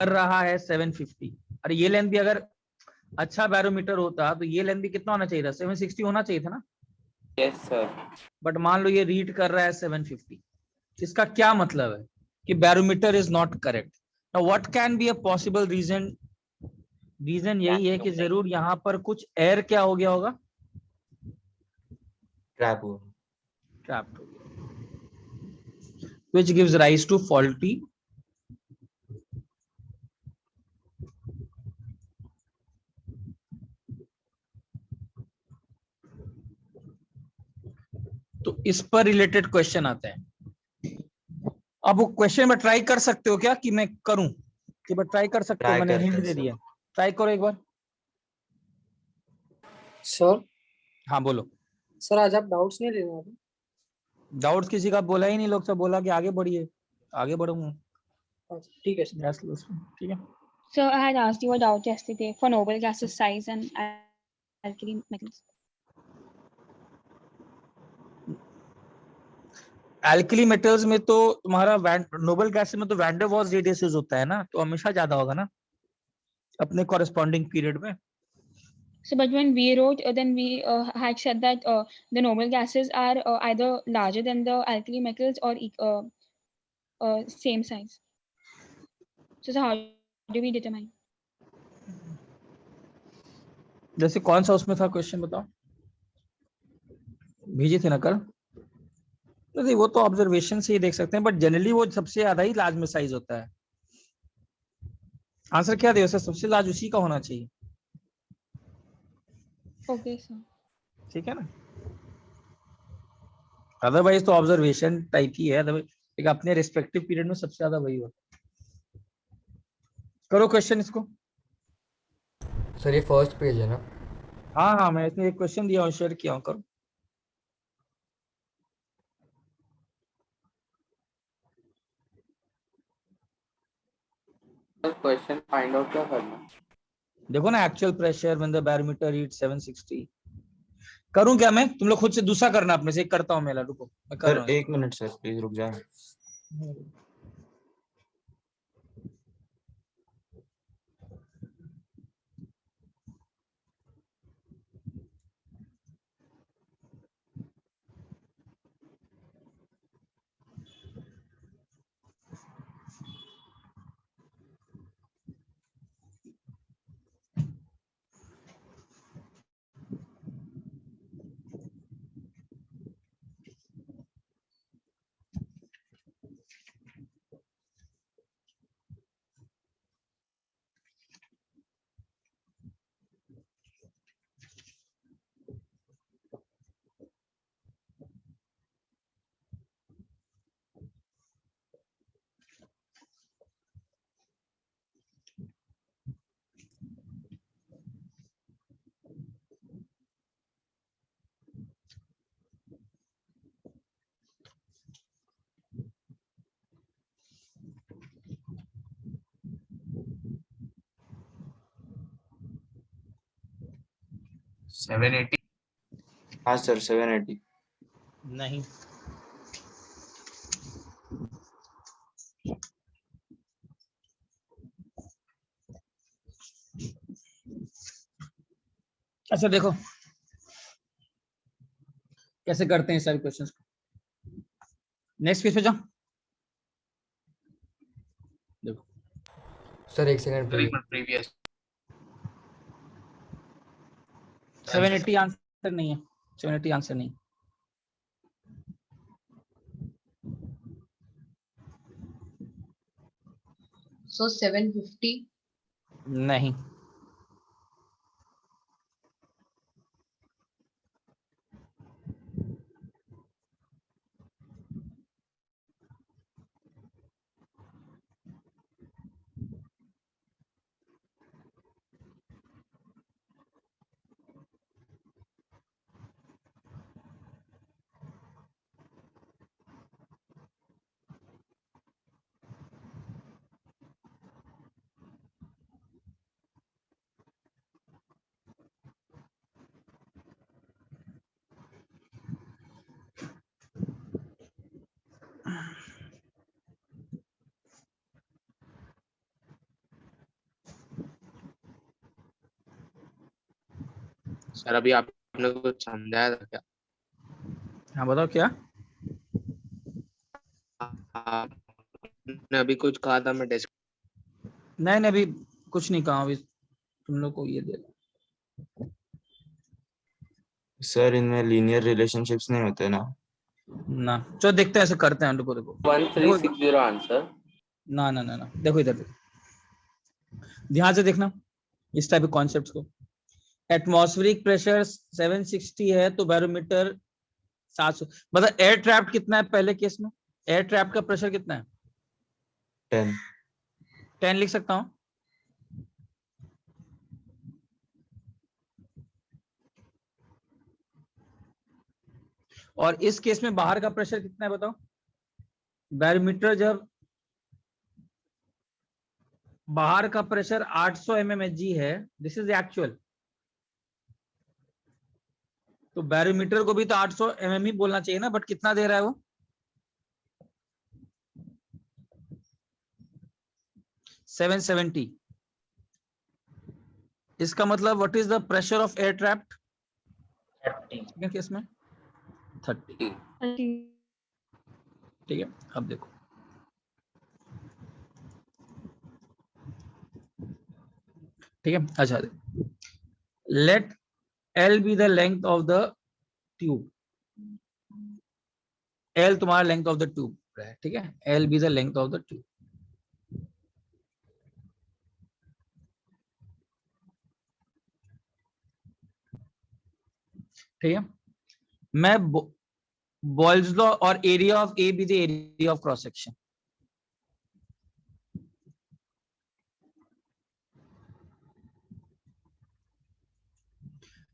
कर रहा है 750। अरे ये लेंथ भी अगर अच्छा बैरोमीटर होता तो ये लेंथ भी कितना होना चाहिए था, 760 होना चाहिए था ना। Yes sir. बट मान लो ये रीड कर रहा है 750, इसका क्या मतलब है कि barometer is not correct. Now what can be a possible reason. Reason यही है कि जरूर यहाँ पर कुछ एयर क्या हो गया होगा, ट्रैप हो, ट्रैप्ड हो गया, which gives rise to faulty तो इस पर रिलेटेड क्वेश्चन आते हैं। अब वो क्वेश्चन में ट्राई कर सकते हो क्या कि मैं करूं, कि मैं ट्राई कर सकते हो, ट्राई मैंने करते हिंट हैं दे सर। दिया, ट्राई करो एक बार। सर हाँ बोलो। सर आज आप डाउट्स नहीं लेने वाले? डाउट्स किसी का बोला ही नहीं, लोग सब बोला कि आगे बढ़िए, आगे बढ़ूंगा। अच्छा, ठीक है सर। ठीक है। So I had asked you a doubt yesterday for noble gases size and alkali metals. Alkali metals में तो तुम्हारा नोबल गैस में तो वैन डर वाल्स रेडियस होता है ना, तो हमेशा ज्यादा होगा ना अपने कॉरेस्पॉन्डिंग पीरियड में। So, but when we wrote, then we had said that the noble gases are either larger than the alkali metals or same size. So how do we determine? जैसे कौन सा उसमें था क्वेश्चन बताओ, भेजी थी ना कल। तो वो तो ऑब्जर्वेशन से ही देख सकते हैं, बट जनरली वो सबसे ज्यादा ही लार्ज में साइज होता है। आंसर क्या दे, सबसे लार्ज उसी का होना चाहिए। Okay, sir. ठीक है ना, अदरवाइज तो ऑब्जर्वेशन टाइप ही है, अदरवाइज अपने रिस्पेक्टिव पीरियड में सबसे ज्यादा वही होता है। करो क्वेश्चन इसको। सर ये फर्स्ट पेज है ना? हाँ हाँ, मैं इसमें एक क्वेश्चन दिया हूँ, शेयर किया हूँ, करो। क्वेश्चन फाइंड आउट क्या करना? देखो ना, actual pressure when the barometer read 760। करूं क्या मैं, तुम लोग खुद से दूसरा करना, अपने से एक करता हूं मेरा, रुको मैं कर सर रहा हूं। 1 मिनट सर, प्लीज रुक जाए। हाँ सर 780। नहीं, अच्छा देखो कैसे करते हैं सारे क्वेश्चंस को। नेक्स्ट पेज पे जाओ, देखो सर 1 सेकंड प्रीवियस 780 आंसर नहीं है, 780 आंसर नहीं। So 750. नहीं, सर अभी आपने कुछ समझाया था क्या? हाँ बताओ क्या। आपने अभी कुछ कहा था, मैं नहीं नहीं अभी कुछ नहीं कहा, अभी तुम लोग को ये दे। सर इनमें लीनियर रिलेशनशिप्स नहीं होते ना। ना चलो देखते हैं, ऐसे करते हैं। देखो देखो 1360 आंसर। ना ना ना ना, देखो इधर देखो, ध्यान से देखना इस टाइप के कॉन्सेप्ट्स को। एटमॉस्फेरिक प्रेशर 760 है तो बैरोमीटर 700, मतलब एयर ट्रैप्ड कितना है पहले केस में? एयर ट्रैप्ड का प्रेशर कितना है? 10। 10 लिख सकता हूं। और इस केस में बाहर का प्रेशर कितना है बताओ? बैरोमीटर जब बाहर का प्रेशर 800 mmHg है, दिस इज एक्चुअल, तो बैरोमीटर को भी तो 800 mm ही बोलना चाहिए ना, बट कितना दे रहा है वो? 770। इसका मतलब what is the pressure of air trapped? 30 case में 30। ठीक है, अब देखो ठीक है। अच्छा let L be the length of the tube, L तुम्हारा लेंथ ऑफ द ट्यूब है, ठीक है, L be the length of the tube. ठीक है, मैं बॉयल्स लॉ और area of A be the area of cross section.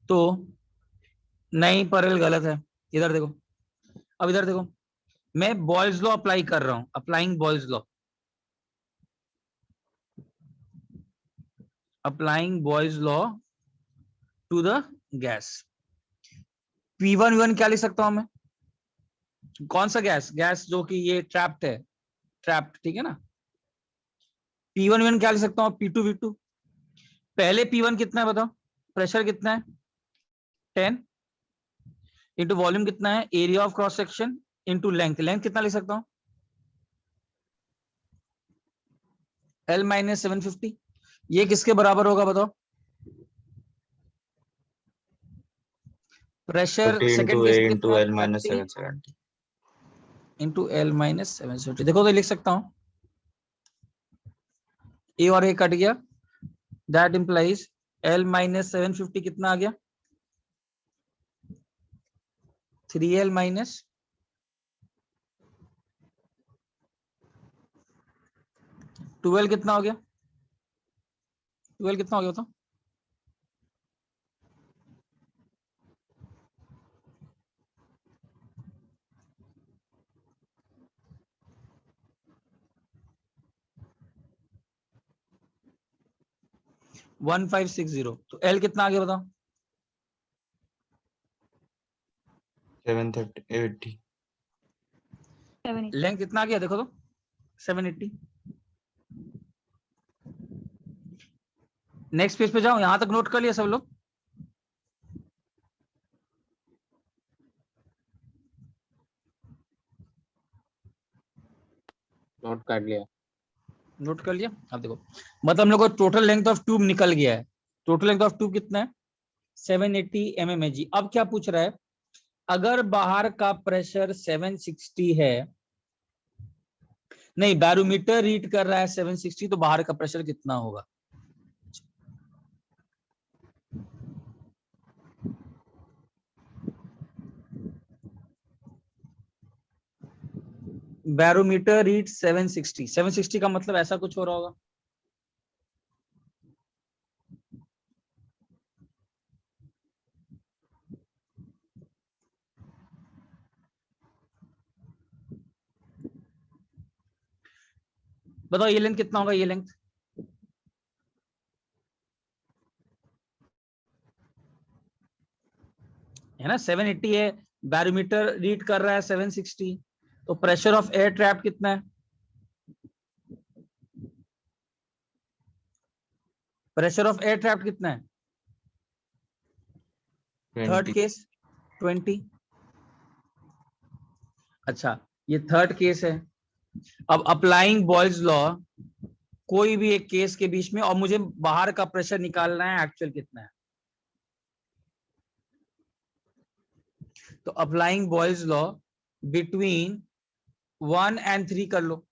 तो नहीं परल गलत है, इधर देखो, अब इधर देखो, मैं बॉयल्स लॉ अप्लाई कर रहा हूं, applying Boyle's law, applying Boyle's law to the gas. P1 V1 क्या लिख सकता हूं मैं? कौन सा गैस? गैस जो कि ये ट्रैप्ड है, ट्रैप्ड, ठीक है ना। P1 V1 क्या लिख सकता हूं? P2 V2। पहले P1 कितना है बताओ? प्रेशर कितना है? 10 इंटू वॉल्यूम कितना है? Area of cross section into length, length कितना लिख सकता हूं? L minus 750। ये किसके बराबर होगा बताओ? Pressure 50 second into case A में into कितना? L minus 30 770। Into L minus 750। देखो तो लिख सकता हूं, ए और ए कट गया, दैट इंप्लाइज L माइनस 750 कितना आ गया? 3L माइनस 12 कितना हो गया? 12 कितना हो गया बताओ? वन 1560। तो L कितना आ गया बताओ? 780। लेंथ कितना आ गया देखो तो? 780। नेक्स्ट पेज पे जाओ, यहां तक नोट कर लिया सब लोग? नोट कर लिया। नोट कर लिया। अब देखो, मतलब हम लोग को टोटल लेंथ ऑफ ट्यूब निकल गया है। टोटल लेंथ ऑफ ट्यूब कितना है? 780 mmHg। अब क्या पूछ रहा है? अगर बाहर का प्रेशर 760 है, नहीं बैरोमीटर रीड कर रहा है 760, तो बाहर का प्रेशर कितना होगा? बैरोमीटर रीड 760, 760 का मतलब ऐसा कुछ हो रहा होगा। बताओ ये लेंथ कितना होगा? ये लेंथ है ना 780 है, बैरोमीटर रीड कर रहा है 760, तो प्रेशर ऑफ एयर ट्रैप कितना है? प्रेशर ऑफ एयर ट्रैप कितना है? थर्ड 20. केस 20। अच्छा, ये थर्ड केस है। अब अप्लाइंग बॉयज लॉ, कोई भी एक केस के बीच में, और मुझे बाहर का प्रेशर निकालना है एक्चुअल कितना है। तो applying boys law between 1 and 3 कर लो।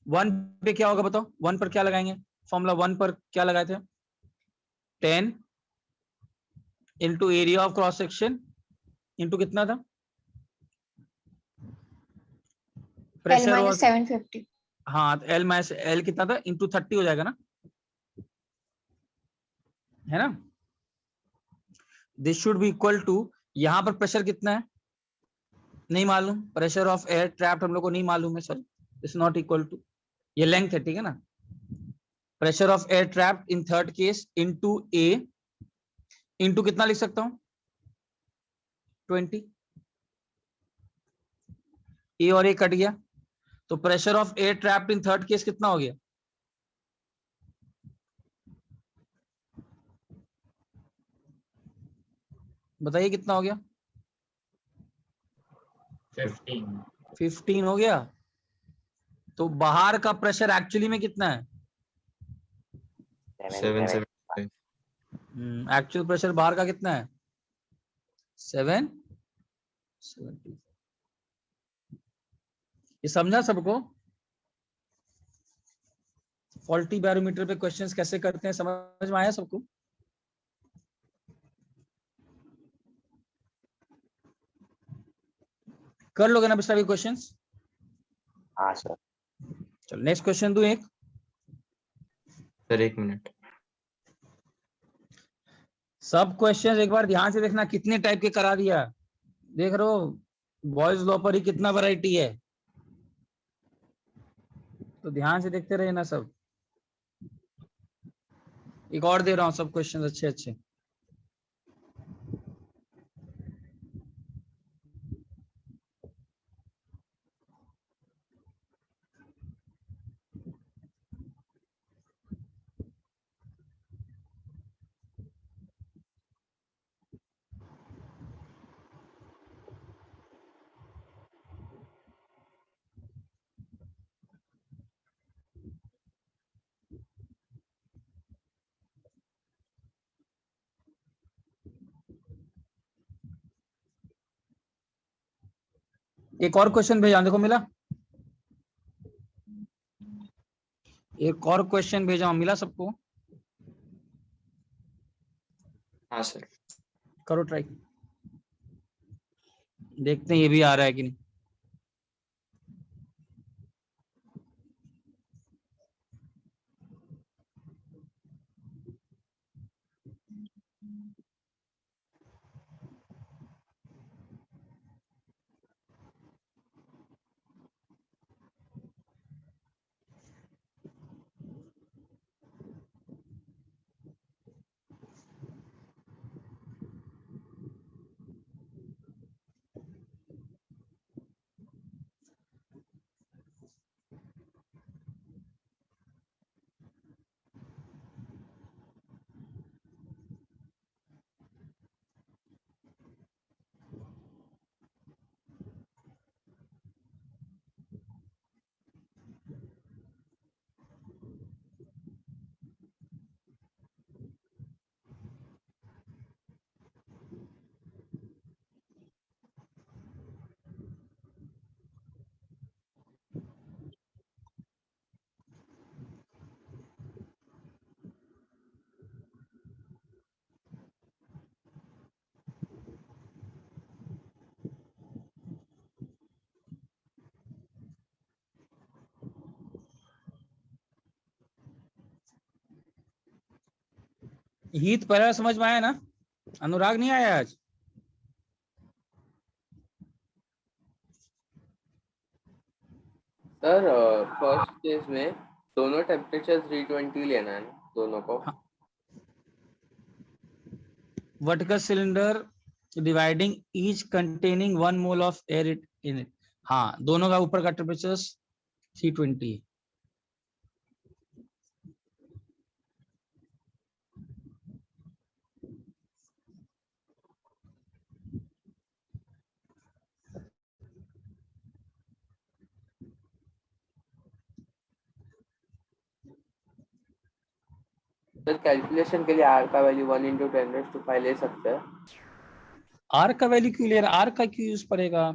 1 पे क्या होगा बताओ, 1 पर क्या लगाएंगे, फॉर्मूला 1 पर क्या लगाए थे, 10 into area of cross section into कितना था, L प्रेशर minus और 750. हाँ, तो एल माइनस एल कितना था, इंटू 30 हो जाएगा ना, है ना। This should be equal to, यहां पर प्रेशर कितना है नहीं मालूम, प्रेशर ऑफ एयर ट्रैप्ड हम लोग को नहीं मालूम है, sorry, it's not equal to, ये लेंथ है, ठीक है ना। Pressure of air trapped in third case into a, into कितना लिख सकता हूं 20, ए और ए कट गया, तो pressure of air trapped in third case कितना हो गया, बताइए कितना हो गया, 15 हो गया। तो बाहर का प्रेशर एक्चुअली में कितना है, 775. एक्चुअल प्रेशर बाहर का कितना है 770। ये समझा सबको, फॉल्टी बैरोमीटर पे क्वेश्चंस कैसे करते हैं, समझ में आया सबको। कर लोगे ना पिछला भी क्वेश्चंस। हाँ सर। चलो नेक्स्ट क्वेश्चन दूं एक। Sir 1 minute. सब क्वेश्चंस एक बार ध्यान से देखना, कितने टाइप के करा दिया, देख रहे हो बॉयज लॉ पर ही कितना वैरायटी है, तो ध्यान से देखते रहे ना सब। एक और दे रहा हूं सब क्वेश्चन अच्छे अच्छे। एक और क्वेश्चन भेजा, देखो मिला, एक और क्वेश्चन भेजा हूं, मिला सबको, हाँ सर. करो ट्राई, देखते हैं ये भी आ रहा है कि नहीं। हीत पहला समझ में आया ना, अनुराग नहीं आया आज। सर फर्स्ट केस में दोनों टेम्परेचर 320 लेना है ना, दोनों को। Vertical cylinder dividing each containing 1 mole of air in it, हाँ दोनों का ऊपर का टेम्परेचर 320 है। सर कैलकुलेशन के लिए आर का वैल्यू 1 into 10⁵ ले सकते हैं? आर का वैल्यू क्यों ले रहा है? आर का क्यों यूज पड़ेगा?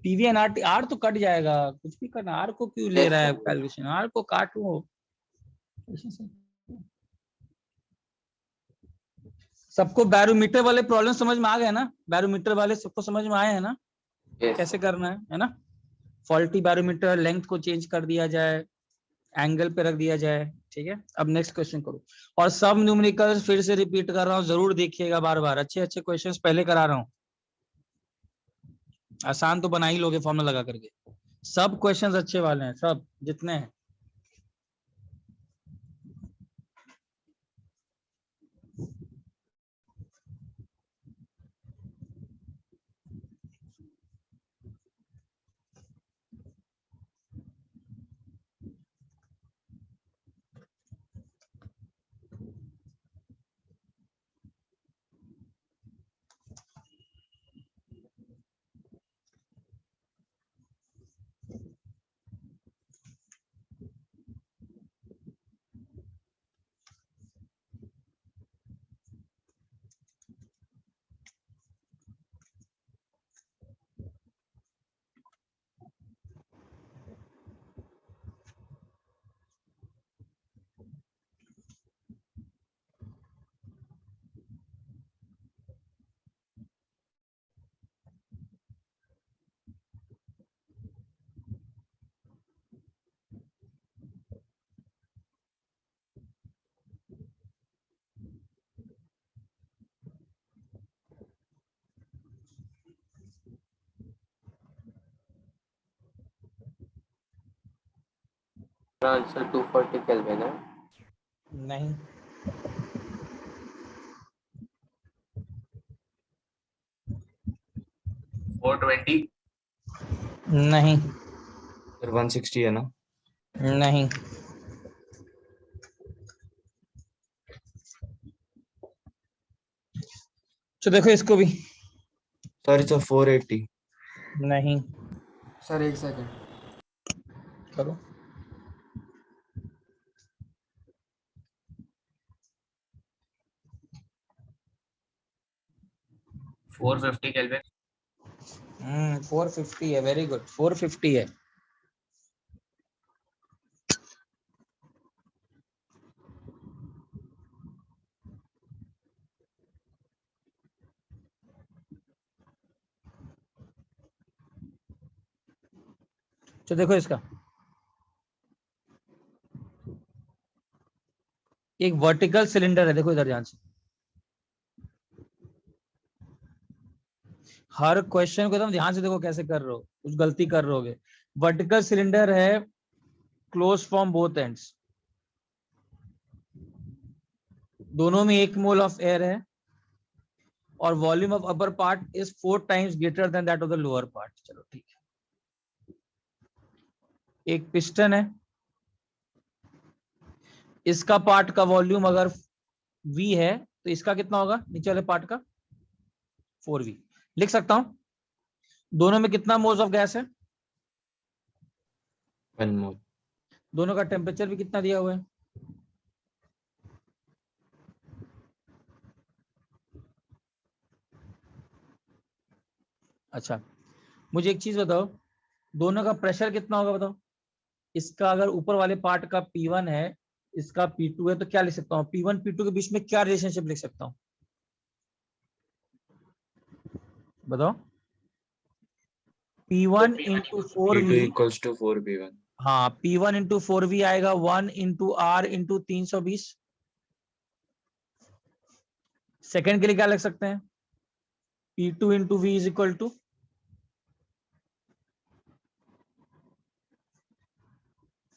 पीवी एंड आर, आर तो कट जाएगा, कुछ भी करना, आर को क्यों ले Yes, रहा है sir. कैलकुलेशन? आर को काटो। सबको बैरोमीटर वाले प्रॉब्लम समझ में आ गए ना? बैरोमीटर वाले सबको समझ में आए हैं ना? Yes, कैसे sir. करना है ना? फॉल्टी बैरोमीटर, लेंथ को चेंज कर दिया जाए, एंगल पे रख दिया जाए, ठीक है। अब नेक्स्ट क्वेश्चन करो। और सब न्यूमेरिकल्स फिर से रिपीट कर रहा हूँ, जरूर देखिएगा बार बार, अच्छे अच्छे क्वेश्चंस पहले करा रहा हूँ, आसान तो बना ही लोगे फॉर्मूला लगा करके। सब क्वेश्चंस अच्छे वाले हैं, सब जितने हैं। आंसर 240 केल्विन है। नहीं, 420 नहीं, सर 160 है ना? नहीं, तो देखो इसको भी। Sir it's 480। नहीं, सर एक सेकंड। करो। फोर फिफ्टी केल्विन 450 है, वेरी गुड, 450 है। तो देखो इसका, एक वर्टिकल सिलेंडर है, देखो इधर ध्यान से, हर क्वेश्चन को एकदम ध्यान से देखो कैसे कर रहे हो, कुछ गलती कर रहे होगे। वर्टिकल सिलेंडर है, क्लोज फ्रॉम बोथ एंड्स, दोनों में 1 मोल ऑफ एयर है, और volume of upper part is 4 times greater than that of the lower part. चलो ठीक है। एक पिस्टन है, इसका पार्ट का वॉल्यूम अगर V है तो इसका कितना होगा नीचे वाले पार्ट का? 4V। लिख सकता हूं दोनों में कितना मोल्स ऑफ गैस है? 1 मोल। दोनों का टेम्परेचर भी कितना दिया हुआ है? अच्छा, मुझे एक चीज बताओ, दोनों का प्रेशर कितना होगा बताओ? इसका अगर ऊपर वाले पार्ट का P1 है, इसका P2 है, तो क्या लिख सकता हूँ? P1 P2 के बीच में क्या रिलेशनशिप लिख सकता हूँ बताओ? P1 into 4V, P2 equals to 4P1। हाँ, P1 इंटू 4V आएगा 1 इंटू R इंटू 320। सेकेंड के लिए क्या लिख सकते हैं? P2 into V is equal to,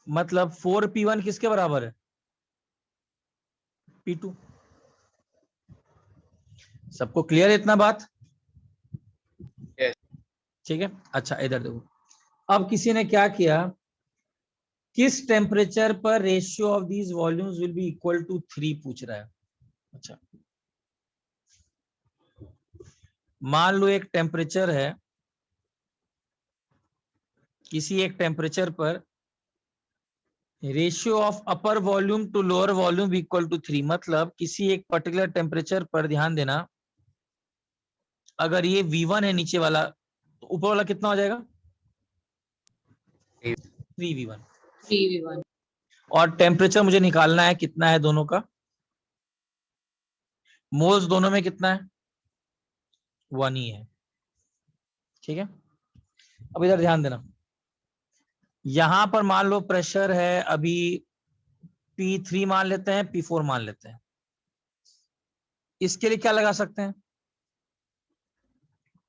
मतलब 4P1 किसके बराबर है? P2। सबको क्लियर है इतना बात? Yes. ठीक है। अच्छा इधर देखो, अब किसी ने क्या किया, किस टेम्परेचर पर ratio of these volumes will be equal to 3 पूछ रहा है। अच्छा, मान लो एक टेम्परेचर है, किसी एक टेम्परेचर पर ratio of upper volume to lower volume equal to 3, मतलब किसी एक पर्टिकुलर टेम्परेचर पर ध्यान देना, अगर ये V1 है नीचे वाला, तो ऊपर वाला कितना हो जाएगा? 3V1। 3v1. और टेम्परेचर मुझे निकालना है कितना है दोनों का, मोल्स दोनों में कितना है? 1 ही है। ठीक है, अब इधर ध्यान देना, यहां पर मान लो प्रेशर है अभी P3 मान लेते हैं, P4 मान लेते हैं। इसके लिए क्या लगा सकते हैं?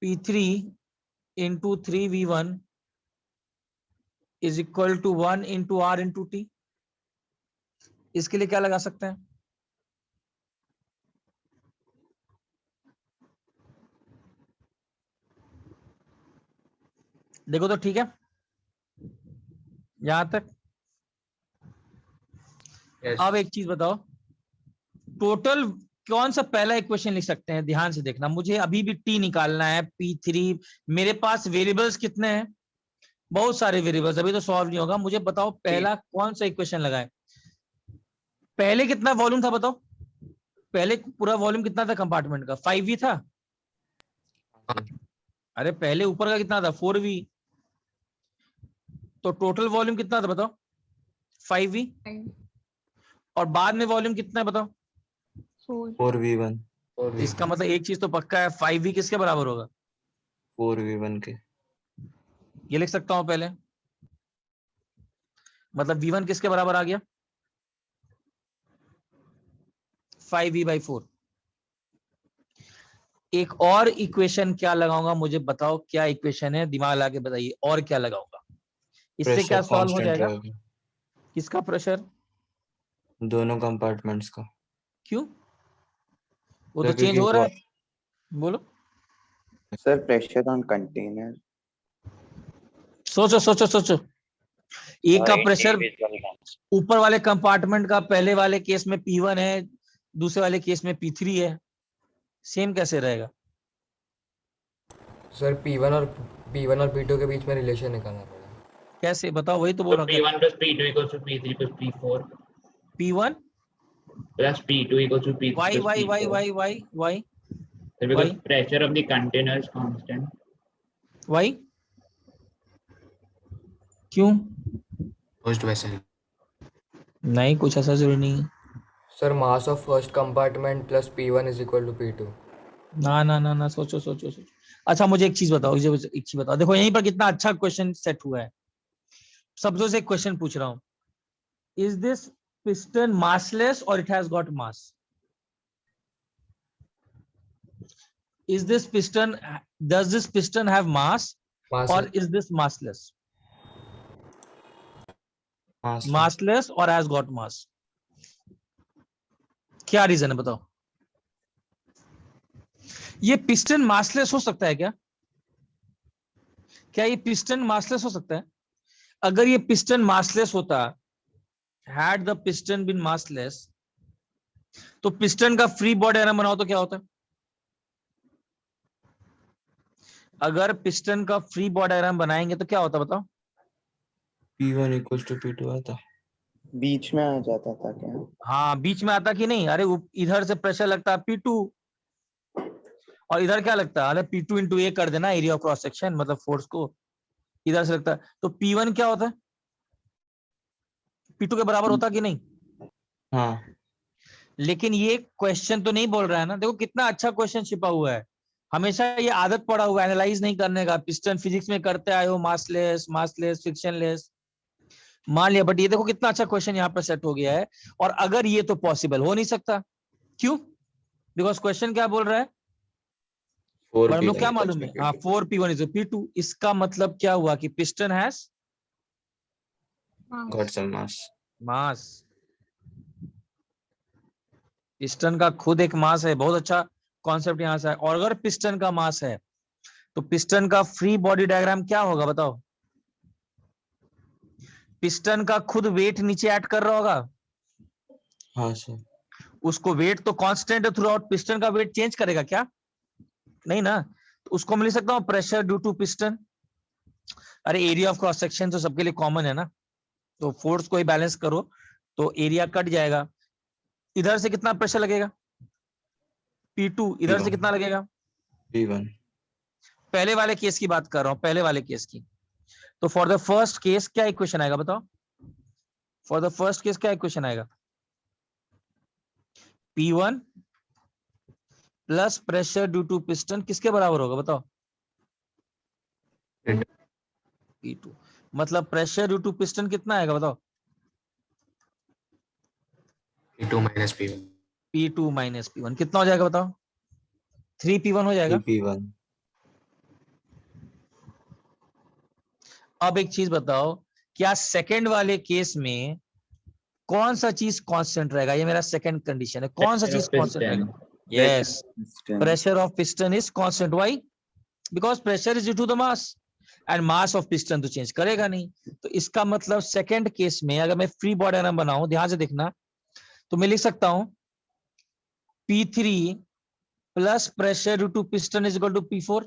P3 into 3V1 is equal to 1 into R into T। इसके लिए क्या लगा सकते हैं? देखो तो ठीक है यहां तक। Yes. अब एक चीज बताओ, टोटल कौन सा पहला इक्वेशन लिख सकते हैं? ध्यान से देखना, मुझे अभी भी T निकालना है, P3। मेरे पास वेरिएबल्स कितने हैं? बहुत सारे वेरिएबल्स, अभी तो सॉल्व नहीं होगा। मुझे बताओ पहला कौन सा इक्वेशन लगाए? पहले कितना वॉल्यूम था बताओ? पहले पूरा वॉल्यूम कितना था कंपार्टमेंट का? 5V था। अरे पहले ऊपर का कितना था? 4V। तो टोटल वॉल्यूम कितना था बताओ? 5V। और बाद में वॉल्यूम कितना है बताओ? 4V1 इसका मतलब एक चीज तो पक्का है, 5V किसके बराबर होगा? 4V1 के। ये लिख सकता हूं पहले, मतलब V1 किसके बराबर आ गया? 5V/4। एक और इक्वेशन क्या लगाऊंगा मुझे बताओ, क्या इक्वेशन है? दिमाग लगा के बताइए, और क्या लगाऊंगा? इससे क्या प्रेशर सॉल्व हो कांस्टेंट जाएगा? रहेगा किसका प्रेशर? दोनों कंपार्टमेंट्स का। क्यों? वो तो सर, चेंज क्योंकि हो रहा है। बोलो। Sir, pressure on container. सोचो सोचो सोचो, एक का प्रेशर ऊपर वाले कंपार्टमेंट का पहले वाले केस में P1 है, दूसरे वाले केस में P3 है, सेम कैसे रहेगा? सर P1 और P2 के बीच में रिलेशन निकालना पड़ेगा। कैसे बताओ? वही तो बोल So रहा हूँ। P1 plus P2 equals to P3 plus P4 P1 plus P2 equals to P3 why plus why why P4. why why why So because why pressure of the container is constant. why क्यों? First vessel. नहीं, कुछ ऐसा जरूरी नहीं है। Sir mass of first compartment plus P1 is equal to P2। ना ना ना ना, सोचो सोचो सोचो। अच्छा मुझे एक चीज बताओ, एक चीज बताओ, देखो यहीं पर कितना अच्छा क्वेश्चन सेट हुआ है। सबसे से एक क्वेश्चन पूछ रहा हूँ, इज दिस पिस्टन मासलेस और it has got mass? Is this piston, does this piston have mass or is this massless? Massless or has got mass? क्या रीजन है बताओ? ये पिस्टन मासलेस हो सकता है क्या? क्या ये पिस्टन मासलेस हो सकता है? अगर ये पिस्टन मासलेस होता, had the piston been massless, तो पिस्टन का फ्री बॉडी डायग्राम बनाओ तो क्या होता है? अगर पिस्टन का फ्री बॉडी डायग्राम बनाएंगे तो क्या होता बताओ? P1 equals to P2 आता। बीच में आ जाता था क्या? हाँ बीच में आता कि नहीं? अरे इधर से प्रेशर लगता है P2 और इधर क्या लगता है? अरे P2 इंटू ए कर देना एरिया ऑफ क्रॉस सेक्शन, मतलब फोर्स को इधर से लगता है, तो P1 क्या होता है? P2 के बराबर होता कि नहीं? हाँ। लेकिन ये क्वेश्चन तो नहीं बोल रहा है ना। देखो कितना अच्छा क्वेश्चन छिपा हुआ है। हमेशा ये आदत पड़ा हुआ है एनालाइज नहीं करने का, पिस्टन फिजिक्स में करते आए हो, मासलेस मासलेस फ्रिक्शनलेस, मान लिया, बट ये देखो कितना अच्छा क्वेश्चन यहाँ पर सेट हो गया है। और अगर ये तो पॉसिबल हो नहीं सकता, क्यों? बिकॉज क्वेश्चन क्या बोल रहा है? पर हम लोग क्या मालूम है? हाँ 4P1 इज P2। इसका मतलब क्या हुआ कि piston has got some mass. Mass. Piston का खुद एक मास है, बहुत अच्छा कॉन्सेप्ट यहाँ से है। और अगर पिस्टन का मास है तो पिस्टन का फ्री बॉडी डायग्राम क्या होगा बताओ? पिस्टन का खुद वेट नीचे ऐड कर रहा होगा। हाँ सर। उसको वेट तो कांस्टेंट है थ्रू आउट, पिस्टन का वेट चेंज करेगा क्या? नहीं ना। तो उसको मैं लिख सकता हूँ प्रेशर ड्यू टू पिस्टन। अरे एरिया ऑफ क्रॉस सेक्शन तो सबके लिए कॉमन है ना, तो फोर्स को ही बैलेंस करो तो एरिया कट जाएगा। इधर से कितना प्रेशर लगेगा P2, इधर से P1. कितना लगेगा? P1. पहले वाले केस की बात कर रहा हूं, पहले वाले केस की। तो फॉर द फर्स्ट केस क्या इक्वेशन आएगा बताओ? फॉर द फर्स्ट केस क्या इक्वेशन आएगा? P1 plus pressure due to piston किसके बराबर होगा बताओ? P2। मतलब प्रेशर ड्यू टू पिस्टन कितना आएगा बताओ? P2 minus P1. P2 minus P1 कितना हो जाएगा बताओ? 3P1 हो जाएगा। 3P1. अब एक चीज बताओ, क्या सेकंड वाले केस में कौन सा चीज कांस्टेंट रहेगा? ये मेरा सेकंड कंडीशन है, कौन सा Pressure चीज of कांस्टेंट piston. रहेगा? Yes, Piston. pressure of piston is constant. Why? Because pressure is due to the mass and mass of piston तो चेंज करेगा नहीं। तो इसका मतलब सेकंड केस में अगर मैं फ्री बॉडी डायग्राम बनाऊं, ध्यान से देखना, तो मैं लिख सकता हूं P3 plus pressure due to piston is equal to P4।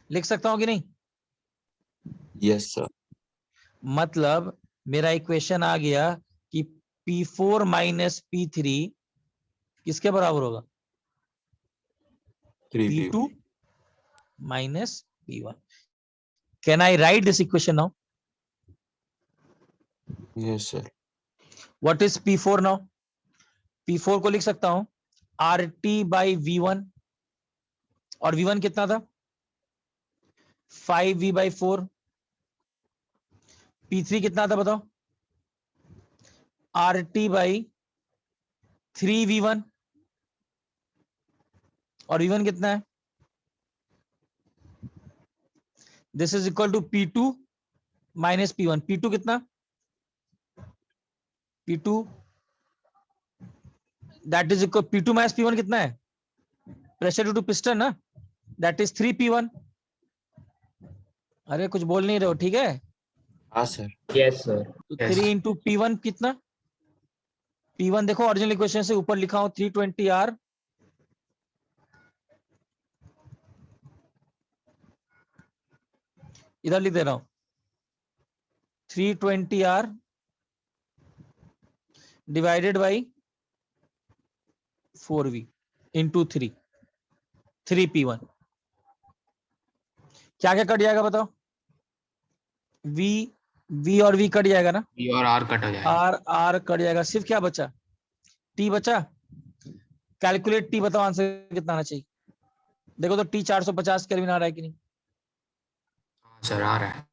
लिख सकता हूं कि नहीं? Yes, sir. मतलब मेरा इक्वेशन आ गया कि P4 माइनस P3 किसके बराबर होगा? 3P1. P2 minus P1. Can I write this equation now? Yes, sir. What is P4 now? P4 को लिख सकता हूं RT by V1, और V1 कितना था? 5V by 4। P3 कितना था बताओ? RT by 3V1, और V1 कितना है? This is equal to P2 minus P1। P2 कितना? P2 that is equal P2 minus P1 कितना है? प्रेशर ड्यू टू पिस्टन ना, दैट इज 3P1। अरे कुछ बोल नहीं रहे हो, ठीक है? हाँ sir. Yes, sir. तो Yes. 3 इंटू P1 कितना? P1 देखो ओरिजिनल इक्वेशन से ऊपर लिखा हूं 320R, इधर लिख दे रहा हूं 320R divided by 4V into 3P1। क्या क्या कट जाएगा बताओ? V और V कट जाएगा ना, P और R कट हो जाएगा। R कट जाएगा, सिर्फ क्या बचा? T बचा। कैलकुलेट T, बताओ आंसर कितना आना चाहिए? देखो तो T 450 केल्विन आ रहा है कि नहीं? हाँ सर आ रहा है।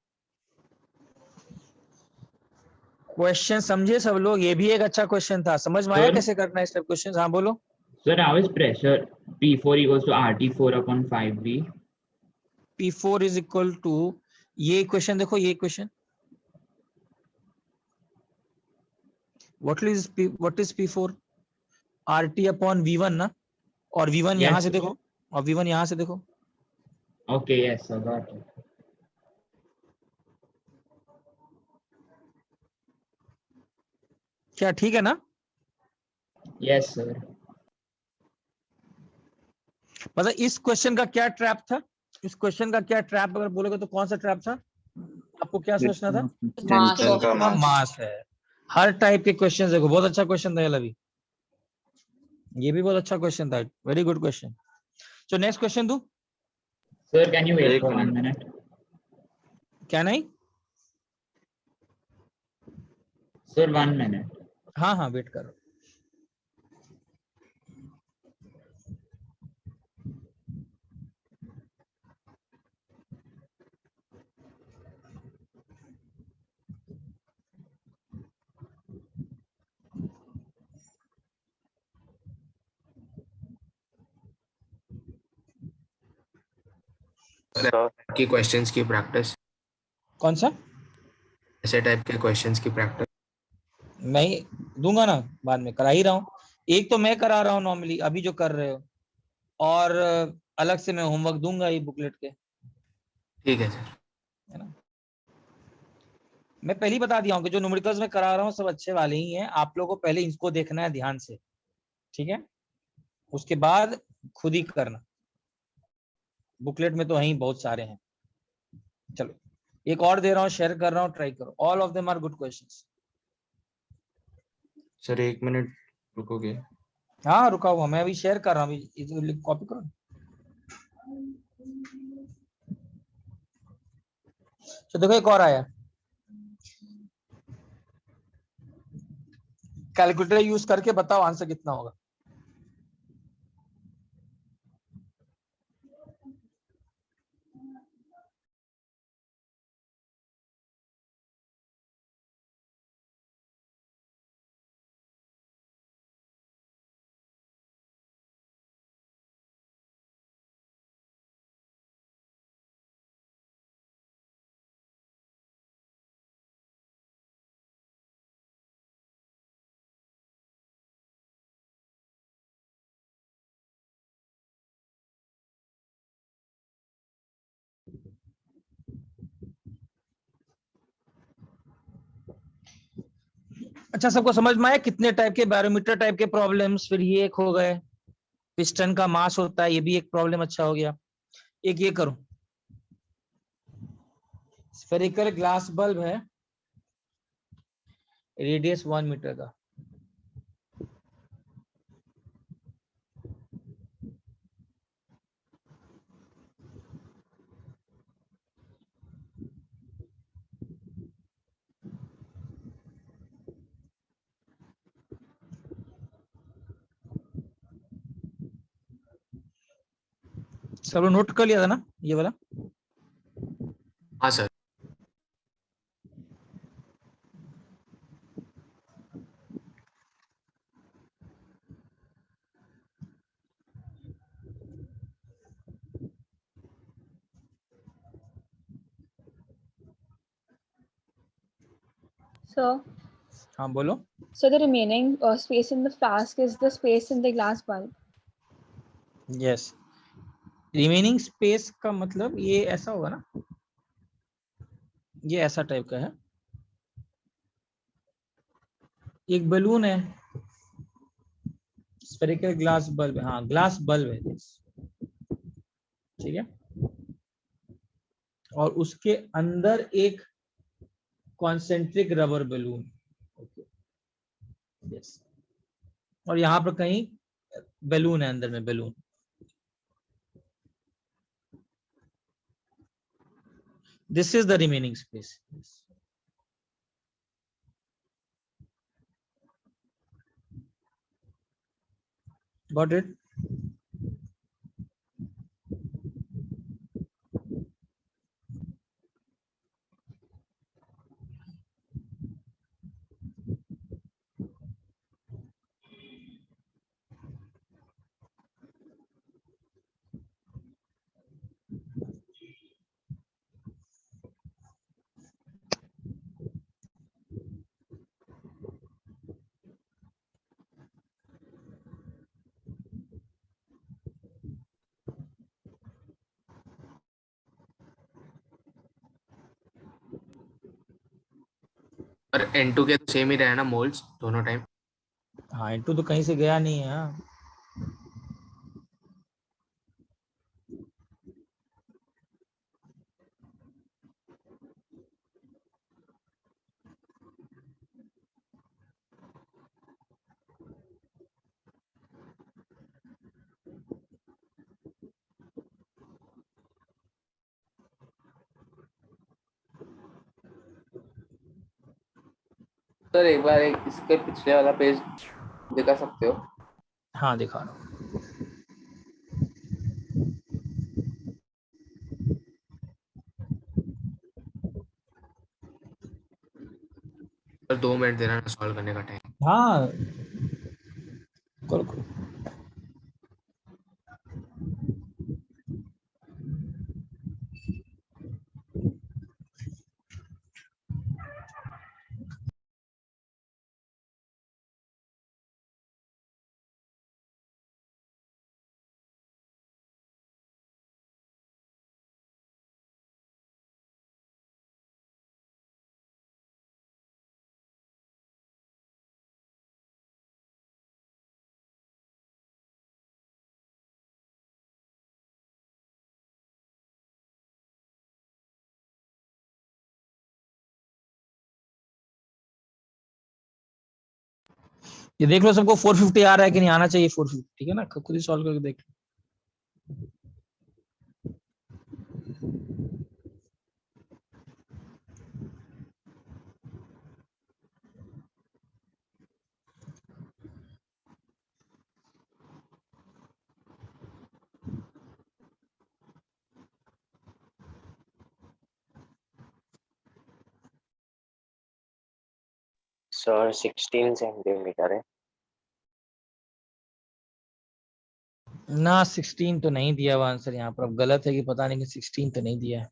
क्वेश्चन समझे सब लोग? ये भी एक अच्छा क्वेश्चन था, समझ में आया Sir. कैसे करना है सब क्वेश्चन? हाँ बोलो। Sir, how is pressure P4 equals to RT4 upon 5V? P4 is equal to, ये इक्वेशन देखो, ये equation what is P4? RT upon V1 ना, और V1 यहां Yes, से sir. देखो, और V1 यहां से देखो। Okay, yes, sir, got it. क्या ठीक है ना? Yes, sir. मतलब इस क्वेश्चन का क्या ट्रैप था? इस क्वेश्चन का क्या ट्रैप अगर बोलोगे तो कौन सा ट्रैप था? आपको क्या सोचना था? Mass Piston of का हाँ, mass. मास है। हर टाइप के क्वेश्चन देखो, बहुत अच्छा क्वेश्चन था ये भी, ये भी बहुत अच्छा क्वेश्चन था, very good question. So next question दू, Sir, can you wait एक for 1 minute. minute? क्या नहीं? Sir, 1 minute. हाँ हाँ वेट करो। की क्वेश्चंस की प्रैक्टिस, कौन सा? ऐसे टाइप के क्वेश्चंस की प्रैक्टिस। नहीं दूंगा ना, बाद में करा ही रहा हूँ। एक तो मैं करा रहा हूँ नॉर्मली अभी जो कर रहे हो, और अलग से मैं होमवर्क दूंगा ये बुकलेट के, ठीक है सर। है ना? मैं पहले ही बता दिया हूँ कि जो न्यूमेरिकल्स में करा रहा हूँ सब अच्छे वाले ही हैं, आप लोगों को पहले इसको देखना है ध्यान से, ठीक है? उसके बाद खुद ही करना, बुकलेट में तो वहीं बहुत सारे हैं। चलो एक और दे रहा हूँ, शेयर कर रहा हूँ, ट्राई करो। All of them are good questions. Sir 1 minute रुकोगे? हाँ रुका हुआ, मैं अभी शेयर कर रहा हूँ, अभी कॉपी करो। तो देखो एक और आया, कैलकुलेटर यूज करके बताओ आंसर कितना होगा। अच्छा सबको समझ में आया कितने टाइप के बैरोमीटर टाइप के प्रॉब्लम्स, फिर ये एक हो गए, पिस्टन का मास होता है, ये भी एक प्रॉब्लम अच्छा हो गया। एक ये करो, स्फेरिकल ग्लास बल्ब है, रेडियस 1 मीटर का, सब लोग नोट कर लिया था ना ये वाला? हाँ सर। So, हाँ बोलो। so the remaining space in the flask is the space in the glass bulb. Yes, remaining space का मतलब ये ऐसा होगा ना, ये ऐसा टाइप का है, एक बलून है, स्फेरिकल ग्लास बल्ब, हाँ ग्लास बल्ब है this, ठीक है, और उसके अंदर एक concentric rubber balloon, okay yes, और यहाँ पर कहीं बैलून है अंदर में, balloon. This is the remaining space. Got it? और N2 के तो सेम ही रहे ना मोल्स दोनों टाइम? हाँ इनटू तो कहीं से गया नहीं है, हाँ। सर एक बार इसके पिछले वाला पेज दिखा सकते हो? हाँ दिखा रहा हूँ। सर 2 मिनट देना ना सॉल्व करने का टाइम। हाँ करो करो। ये देख लो सबको 450 आ रहा है कि नहीं आना चाहिए 450, ठीक है ना, खुद ही सॉल्व करके देख लो। सर 16 सेंटीमीटर है। ना 16 तो नहीं दिया हुआ आंसर यहाँ पर, अब गलत है कि पता नहीं कि 16 तो नहीं दिया है।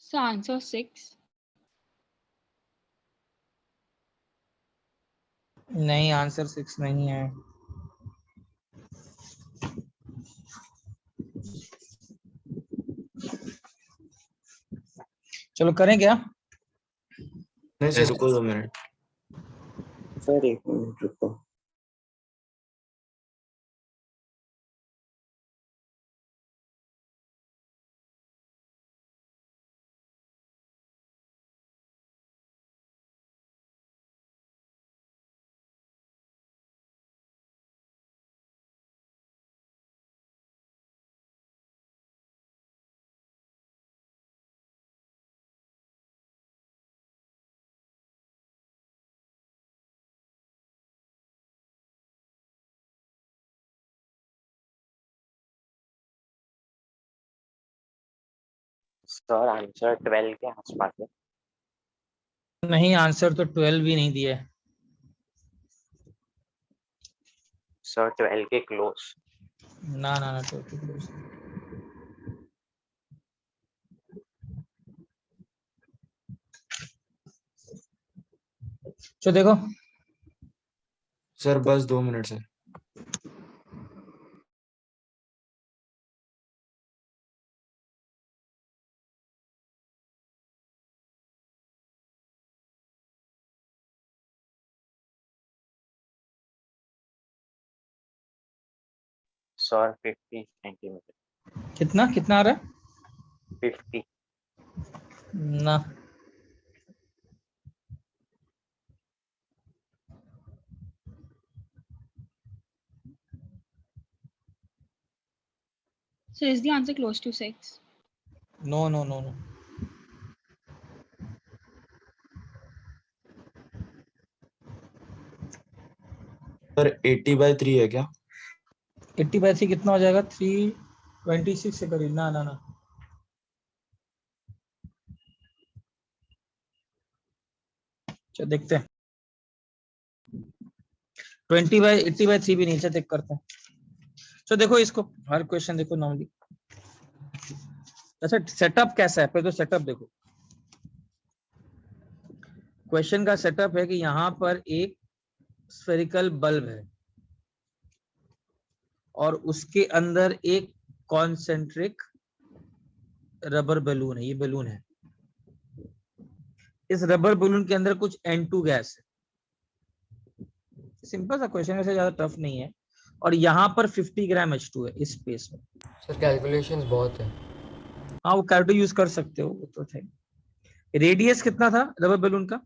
So answer 6. नहीं, आंसर 6 नहीं है। चलो करें क्या? नहीं सर, रुको 2 मिनट। सर 1 मिनट रुको। सर आंसर 12 के आसपास है। नहीं, आंसर तो 12 भी नहीं दिया है। सर 12 के क्लोज। ना ना ना, 12 के close। चलो देखो, सर बस 2 मिनट सर। Sir 50 centimetre. कितना कितना आ रहा है? 50। ना, So is the answer close to 6? No no no no. Sir 80/3 है क्या? 80/3 कितना हो जाएगा? 326 से करीब। ना ना ना, चलो देखते हैं। 20/80/3 भी नीचे चेक करते हैं। तो देखो इसको, हर क्वेश्चन देखो नॉर्मली। अच्छा, सेटअप कैसा है पहले तो सेटअप देखो। क्वेश्चन का सेटअप है कि यहाँ पर एक स्फेरिकल बल्ब है और उसके अंदर एक कॉन्सेंट्रिक रबर बलून है। ये बलून है, इस रबर बलून के अंदर कुछ N2 गैस है। सिंपल सा क्वेश्चन, वैसे ज्यादा टफ नहीं है। और यहाँ पर 50 ग्राम H2 है इस स्पेस में। सर कैलकुलेशंस बहुत है। हाँ वो कैलकुलेटर यूज कर सकते हो, वो तो है। रेडियस कितना था रबर बैलून का?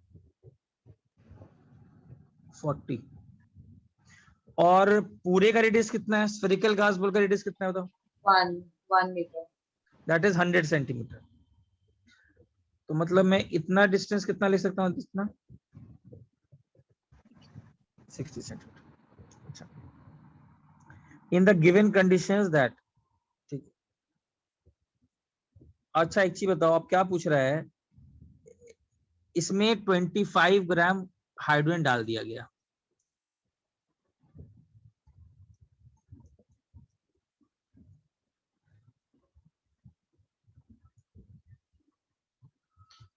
40। और पूरे का रेडियस कितना है? स्फेरिकल गैस बॉल का रेडियस कितना है बताओ? 1 meter. That is 100 centimetre. तो मतलब मैं इतना डिस्टेंस कितना ले सकता हूँ? इतना 60 सेंटीमीटर। अच्छा, in the given conditions that, ठीक। अच्छा एक चीज बताओ, आप क्या पूछ रहा है? इसमें 25 ग्राम हाइड्रोजन डाल दिया गया,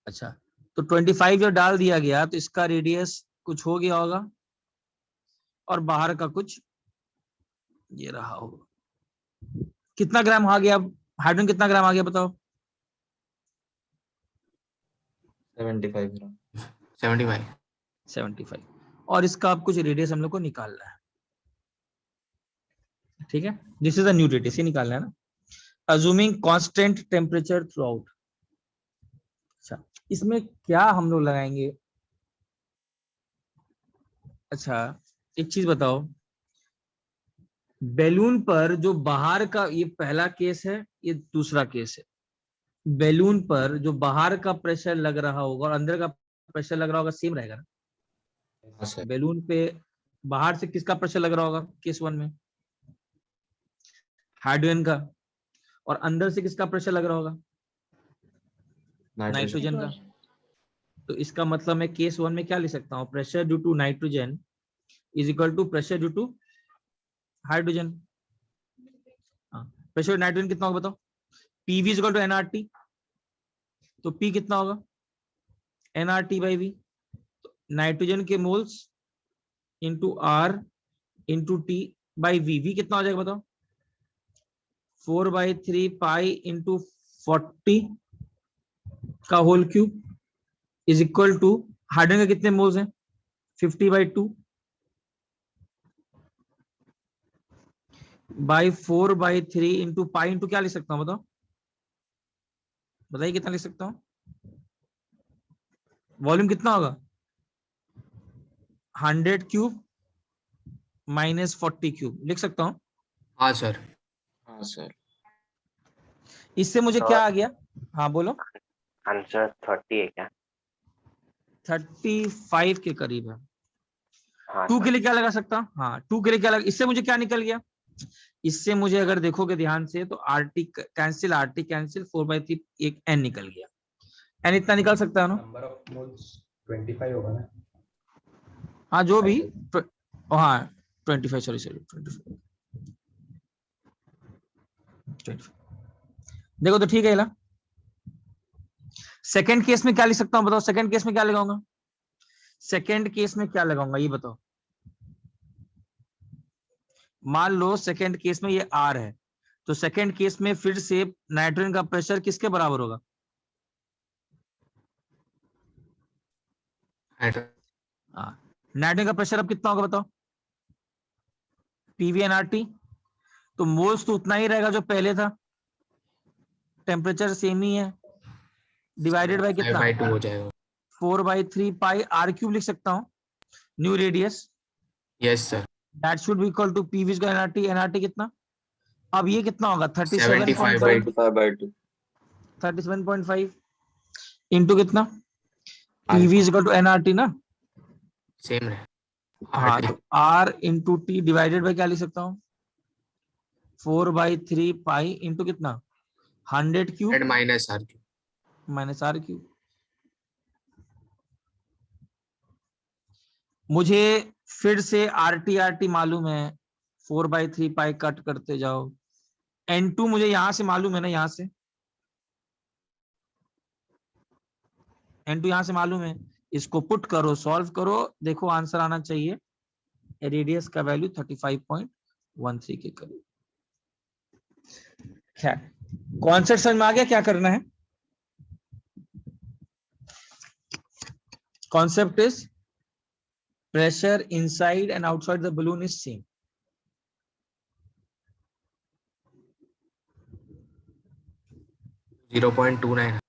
अच्छा तो 25 जो डाल दिया गया तो इसका रेडियस कुछ हो गया होगा और बाहर का कुछ ये रहा होगा। कितना ग्राम आ गया? हाइड्रोजन कितना ग्राम आ गया बताओ? 75 ग्राम। 75। 75। और इसका आप कुछ रेडियस हम लोग को निकालना है, ठीक है? This is a new radius, ये निकालना है ना, assuming constant temperature through out. अच्छा इसमें क्या हम लोग लगाएंगे? अच्छा एक चीज बताओ, बैलून पर जो बाहर का, ये पहला केस है, ये दूसरा केस है। बैलून पर जो बाहर का प्रेशर लग रहा होगा और अंदर का प्रेशर लग रहा होगा, सेम रहेगा ना? हाँ सर। बैलून पे बाहर से किसका प्रेशर लग रहा होगा केस 1 में? हाइड्रोजन का। और अंदर से किसका प्रेशर लग रहा होगा? नाइट्रोजन का। तो इसका मतलब मैं केस 1 में क्या लिख सकता हूँ? Pressure due to nitrogen is equal to pressure due to hydrogen. Pressure nitrogen कितना होगा बताओ? PV is equal to NRT. तो पी कितना होगा? NRT by V. नाइट्रोजन के moles into R into T by V. V कितना हो जाएगा बताओ? 4/3 पाई इंटू 40 का whole cube is equal to, hydrogen के कितने मोल्स हैं? 50/2 बाई 4/3 इंटू पाई इंटू क्या लिख सकता हूं बताओ? बताइए कितना लिख सकता हूं? वॉल्यूम कितना होगा? 100 क्यूब माइनस 40 क्यूब लिख सकता हूं। हाँ सर। हाँ सर। इससे मुझे क्या आ गया? हाँ बोलो। आंसर 30 है क्या? 35 के करीब है। हाँ 2 सर। के लिए क्या लगा सकता हूँ? हाँ 2 के लिए क्या लगा? इससे मुझे क्या निकल गया? इससे मुझे अगर देखोगे ध्यान से तो आरटी कैंसिल, 4/3, एक एन निकल गया। एन इतना निकल सकता है ना? नंबर ऑफ मोल्स 25 होगा ना? हाँ जो भी, हाँ 25, सॉरी 25। देखो तो ठीक है ना? सेकंड केस में क्या लिख सकता हूँ बताओ? सेकंड केस में क्या लगाऊंगा? सेकंड केस में क्या लगाऊंगा ये बताओ? मान लो सेकंड केस में ये आर है, तो सेकंड केस में फिर से नाइट्रोजन का प्रेशर किसके बराबर होगा? नाइट्रोजन का प्रेशर अब कितना होगा बताओ? पीवीएनआरटी। तो मोल्स तो उतना ही रहेगा जो पहले था, टेम्परेचर सेम ही है, डिवाइडेड बाय कितना? 5/2 हो जाएगा। 4/3 पाई आर क्यूब लिख सकता हूं, new radius. Yes sir. That should be equal to PV का एनआरटी। एनआरटी कितना? अब ये कितना होगा? 75/2। 75/2 37.5 इंटू कितना? R PV is equal to NRT ना? सेम है। हाँ तो R into T divided by क्या लिख सकता हूँ? 4/3 पाई इंटू कितना? 100 cube minus R cube. Minus R cube. मुझे फिर से आरटी मालूम है, 4/3 पाई कट करते जाओ। N2 मुझे यहां से मालूम है ना, यहां से N2 यहां से मालूम है। इसको पुट करो, सॉल्व करो, देखो आंसर आना चाहिए। रेडियस का वैल्यू 35.13 के करीब। खैर कॉन्सेप्ट समझ में आ गया क्या करना है? Concept is pressure inside and outside the balloon is same. 0.29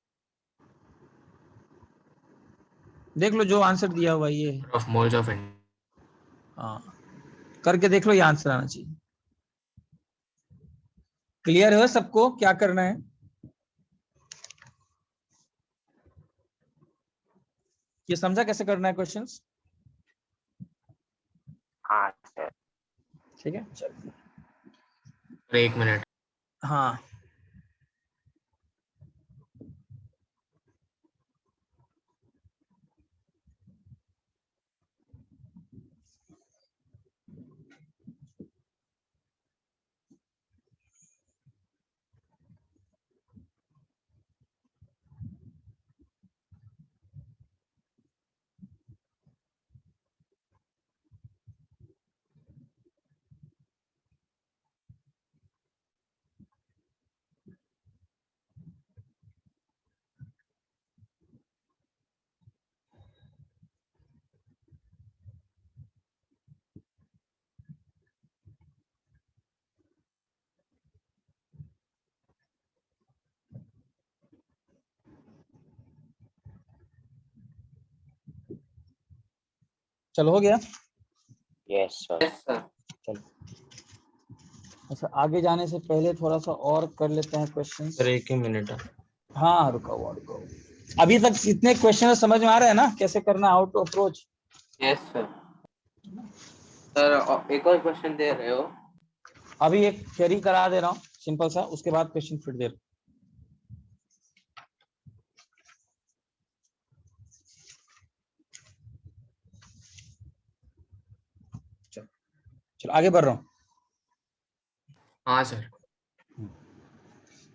देख लो जो आंसर दिया हुआ ये है। of moles of N. हाँ करके देख लो, ये आंसर आना चाहिए। क्लियर है सबको क्या करना है? ये समझा कैसे करना है क्वेश्चंस? हाँ सर। ठीक है चलो। 1 minute. हाँ चलो हो गया। Yes sir. Yes, sir. चलो अच्छा, आगे जाने से पहले थोड़ा सा और कर लेते हैं क्वेश्चन। सर 1 ही मिनट है। हाँ रुको। अभी तक कितने क्वेश्चन समझ में आ रहे हैं ना, कैसे करना, how to approach? Yes, sir. Sir एक और क्वेश्चन दे रहे हो? अभी एक थ्योरी करा दे रहा हूँ सिंपल सा, उसके बाद क्वेश्चन फिर दे रहा हूं। चलो आगे बढ़ रहा हूँ। हाँ सर.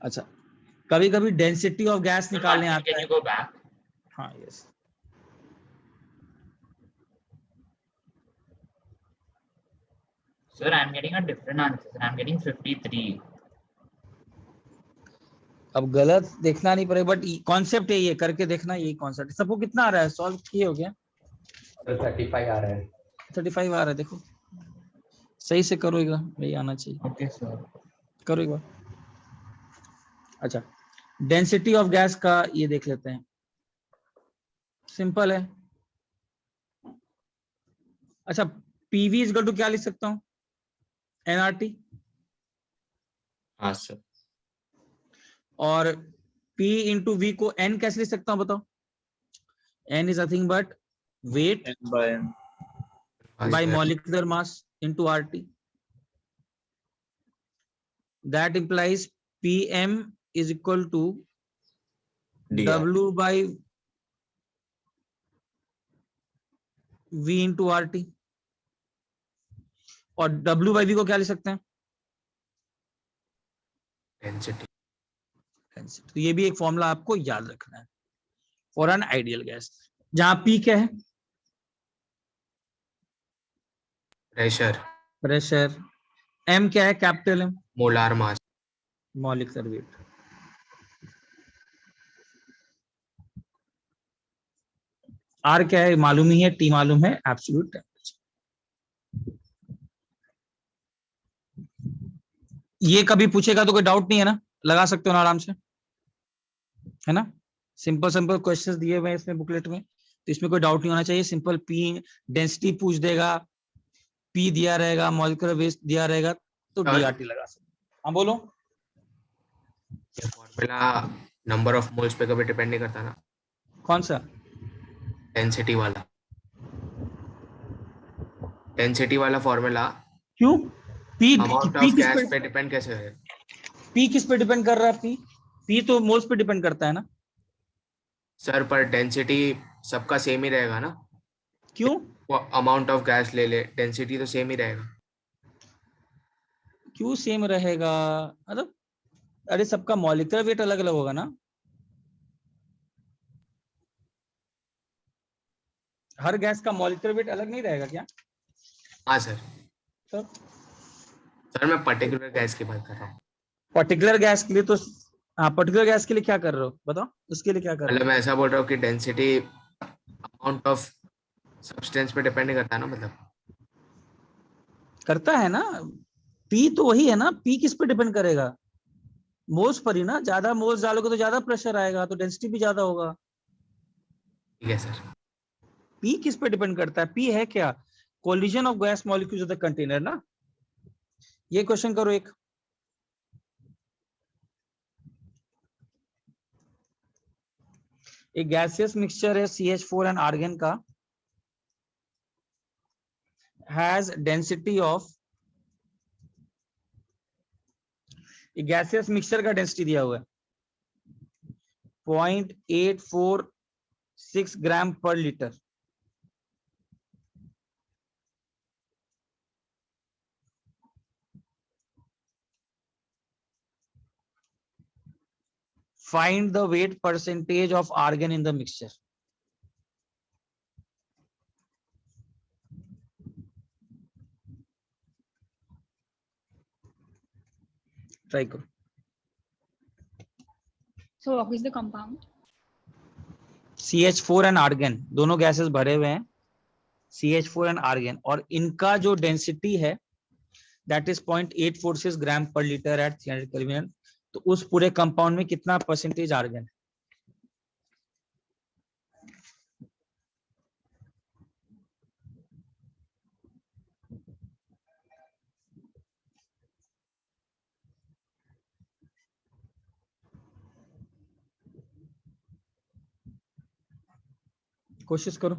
अच्छा, कभी कभी डेंसिटी ऑफ गैस निकालने आता Can है। you go back? हाँ yes. Sir, I'm getting a different answer. Sir. I'm getting 53. अब गलत देखना नहीं पड़ेगा, बट कॉन्सेप्ट यही है, करके देखना, यही कॉन्सेप्ट। सबको कितना आ रहा है? सॉल्व किए हो गया? 35 आ रहा है। 35 आ रहा है। देखो सही से करो एक बार, यही आना चाहिए। Okay, sir. करो एक बार। अच्छा, डेंसिटी ऑफ गैस का ये देख लेते हैं, सिंपल है। अच्छा, पीवी इज इक्वल टू क्या लिख सकता हूँ? एनआरटी। हाँ सर। और P इंटू वी को N कैसे लिख सकता हूँ बताओ? N is nothing but weight by molecular mass into RT। That implies PM is equal to DR। W by V into RT। और W बाई V को क्या लिख सकते हैं? Density. तो ये भी एक फॉर्मूला आपको याद रखना है फॉर एन आइडियल गैस, जहां P क्या है? Pressure. प्रेशर। M क्या है? Capital M, Molar mass. Molecular weight. R क्या है? मालूम ही है, T मालूम है, एब्सोल्यूट टेम्परेचर। ये कभी पूछेगा तो कोई डाउट नहीं है ना, लगा सकते हो ना आराम से, है ना? सिंपल क्वेश्चंस दिए हुए हैं इसमें बुकलेट में, तो इसमें कोई डाउट नहीं होना चाहिए। सिंपल P डेंसिटी पूछ देगा, P दिया रहेगा, मॉलिक्यूलर वेट दिया रहेगा, तो DRT लगा सकते। हाँ बोलो। ये फॉर्मूला नंबर ऑफ मोल्स पे कभी डिपेंड नहीं करता ना? कौन सा? डेंसिटी वाला फॉर्मूला क्यों? P अमाउंट P ऑफ किस गैस पे, पे डिपेंड कैसे है? P किस पे डिपेंड कर रहा है? P तो मोल्स पे डिपेंड करता है ना। सर पर डेंसिटी सबका सेम ही रहेगा ना? क्यों? वो अमाउंट ऑफ गैस ले ले, डेंसिटी तो सेम ही रहेगा। क्यों सेम रहेगा? मतलब अरे सबका मॉलिक्यूलर वेट अलग अलग होगा ना। हर गैस का मॉलिक्यूलर वेट अलग नहीं रहेगा क्या? हाँ सर। तो सर मैं पर्टिकुलर गैस की बात कर रहा हूँ। पर्टिकुलर गैस के लिए तो, हाँ पर्टिकुलर गैस के लिए क्या कर रहे हो बताओ, उसके लिए क्या कर रहे मतलब हो? मैं ऐसा बोल रहा हूँ कि डेंसिटी अमाउंट ऑफ सब्सटेंस पे डिपेंड नहीं करता ना, मतलब करता है ना। P तो वही है ना, P किस पे डिपेंड करेगा? मोल्स पर ही ना, ज्यादा मोल्स डालोगे तो ज्यादा प्रेशर आएगा, तो डेंसिटी भी ज्यादा होगा। ठीक है सर। पी किस पे डिपेंड करता है? पी है क्या? Collision of gas molecules of the container ना। ये क्वेश्चन करो एक। एक गैसियस मिक्सचर है CH4 एंड आर्गन का, has density of, gaseous mixture का डेंसिटी दिया हुआ है 0.846 ग्राम पर litre. Find the weight percentage of argon in the mixture. Try करो। So what is the compound? CH4 and argon, दोनों गैसेस भरे हुए हैं, CH4 एंड आर्गन, और इनका जो डेंसिटी है दैट इज 0.846 ग्राम पर लीटर एट 300 केल्विन। तो उस पूरे कंपाउंड में कितना परसेंटेज आर्गन है? कोशिश करो।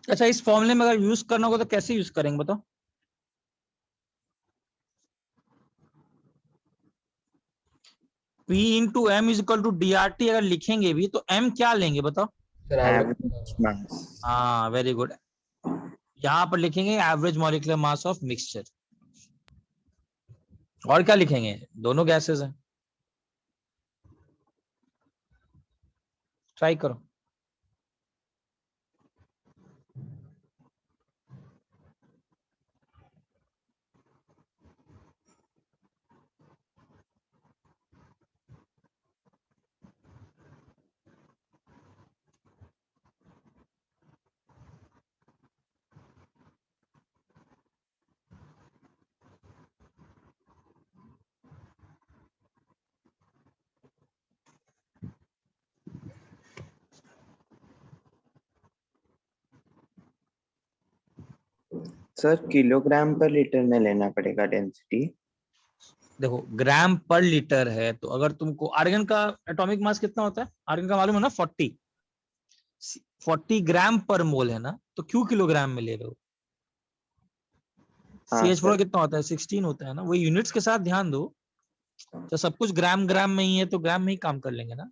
अच्छा, इस फॉर्मूले में अगर यूज करना होगा तो कैसे यूज करेंगे बताओ? P into M is equal to DRT अगर लिखेंगे भी तो M क्या लेंगे बताओ? Sir, average Average mass. हाँ, वेरी गुड। यहाँ पर लिखेंगे average molecular mass of mixture. और क्या लिखेंगे? दोनों गैसेस हैं। ट्राई करो। सर किलोग्राम पर लीटर में लेना पड़ेगा डेंसिटी। देखो, ग्राम पर लीटर है तो अगर तुमको आर्गन का एटॉमिक मास कितना होता है, आर्गन का मालूम है ना, 40 ग्राम पर मोल है ना, तो क्यों किलोग्राम में ले रहे हो? हाँ CH4 सर। कितना होता है? 16 होता है ना। वो यूनिट्स के साथ ध्यान दो, तो सब कुछ ग्राम ग्राम में ही है तो ग्राम में ही काम कर लेंगे ना।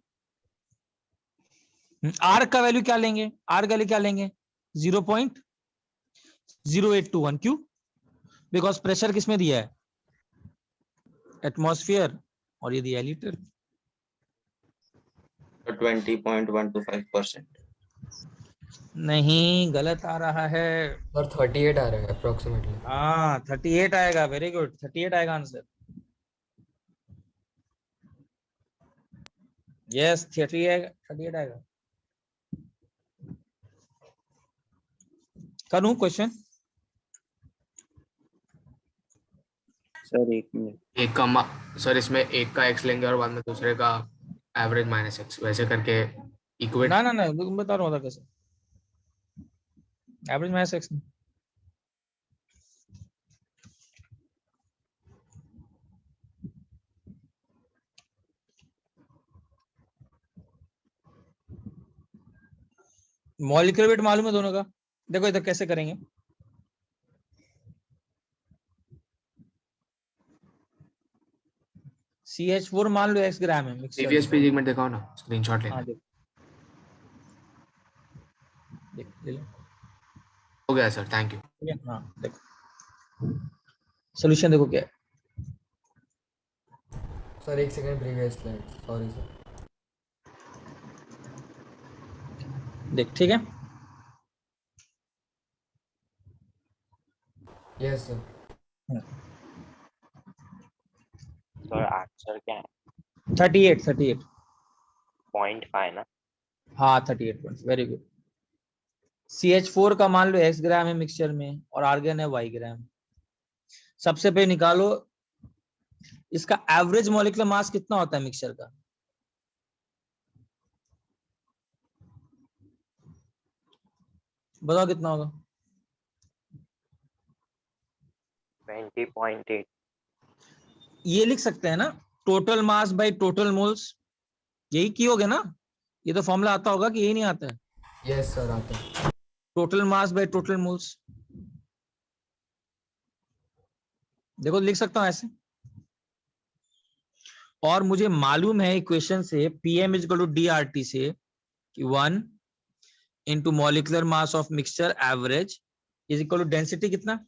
आर का वैल्यू क्या लेंगे? आर का वैल्यू क्या लेंगे? 0.0821। क्यों? बिकॉज प्रेशर किसमें दिया है? एटमॉस्फेयर, और ये दिया है लीटर। 20.125%। नहीं, गलत आ रहा है। Sir, 38 आ रहा है approximately. हाँ, 38 आएगा। वेरी गुड, 38 आएगा आंसर। यस, 38 आएगा। करूं क्वेश्चन? सर एक मिनट। एक का सर इसमें एक का x लेंगे और बाद में दूसरे का एवरेज माइनस x, वैसे करके इक्वेट। ना, मैं बता रहा हूँ कैसे। Average minus x. Molecular weight मालूम है दोनों का? देखो इधर कैसे करेंगे। CH4 मान लो x ग्राम है मिक्सचर प्रीवियस में। पेज एक मिनट दिखाओ ना, स्क्रीनशॉट लेना हाँ है। देख देख ले लो। हो गया सर, थैंक यू। ठीक है, हाँ देखो सोल्यूशन देखो क्या है। सर एक second, previous slide, sorry sir. देख ठीक है, यस सर। सर आंसर क्या है? 38 0.5 ना? हाँ 38 पॉइंट, वेरी गुड। CH4 का मान लो x ग्राम है मिक्सचर में और आर्गन है y ग्राम। सबसे पहले निकालो इसका एवरेज मॉलिक्यूलर मास कितना होता है मिक्सचर का। बताओ कितना होगा। 20.8। ये लिख सकते हैं ना, total mass by total moles, यही कियोगे ना। ये तो फॉर्मूला आता होगा कि यही नहीं आता है? यस सर आता है। Total mass by total moles, देखो लिख सकता हूं ऐसे। और मुझे मालूम है इक्वेशन से PM is equal to DRT से कि 1 into molecular mass of mixture average is equal to density कितना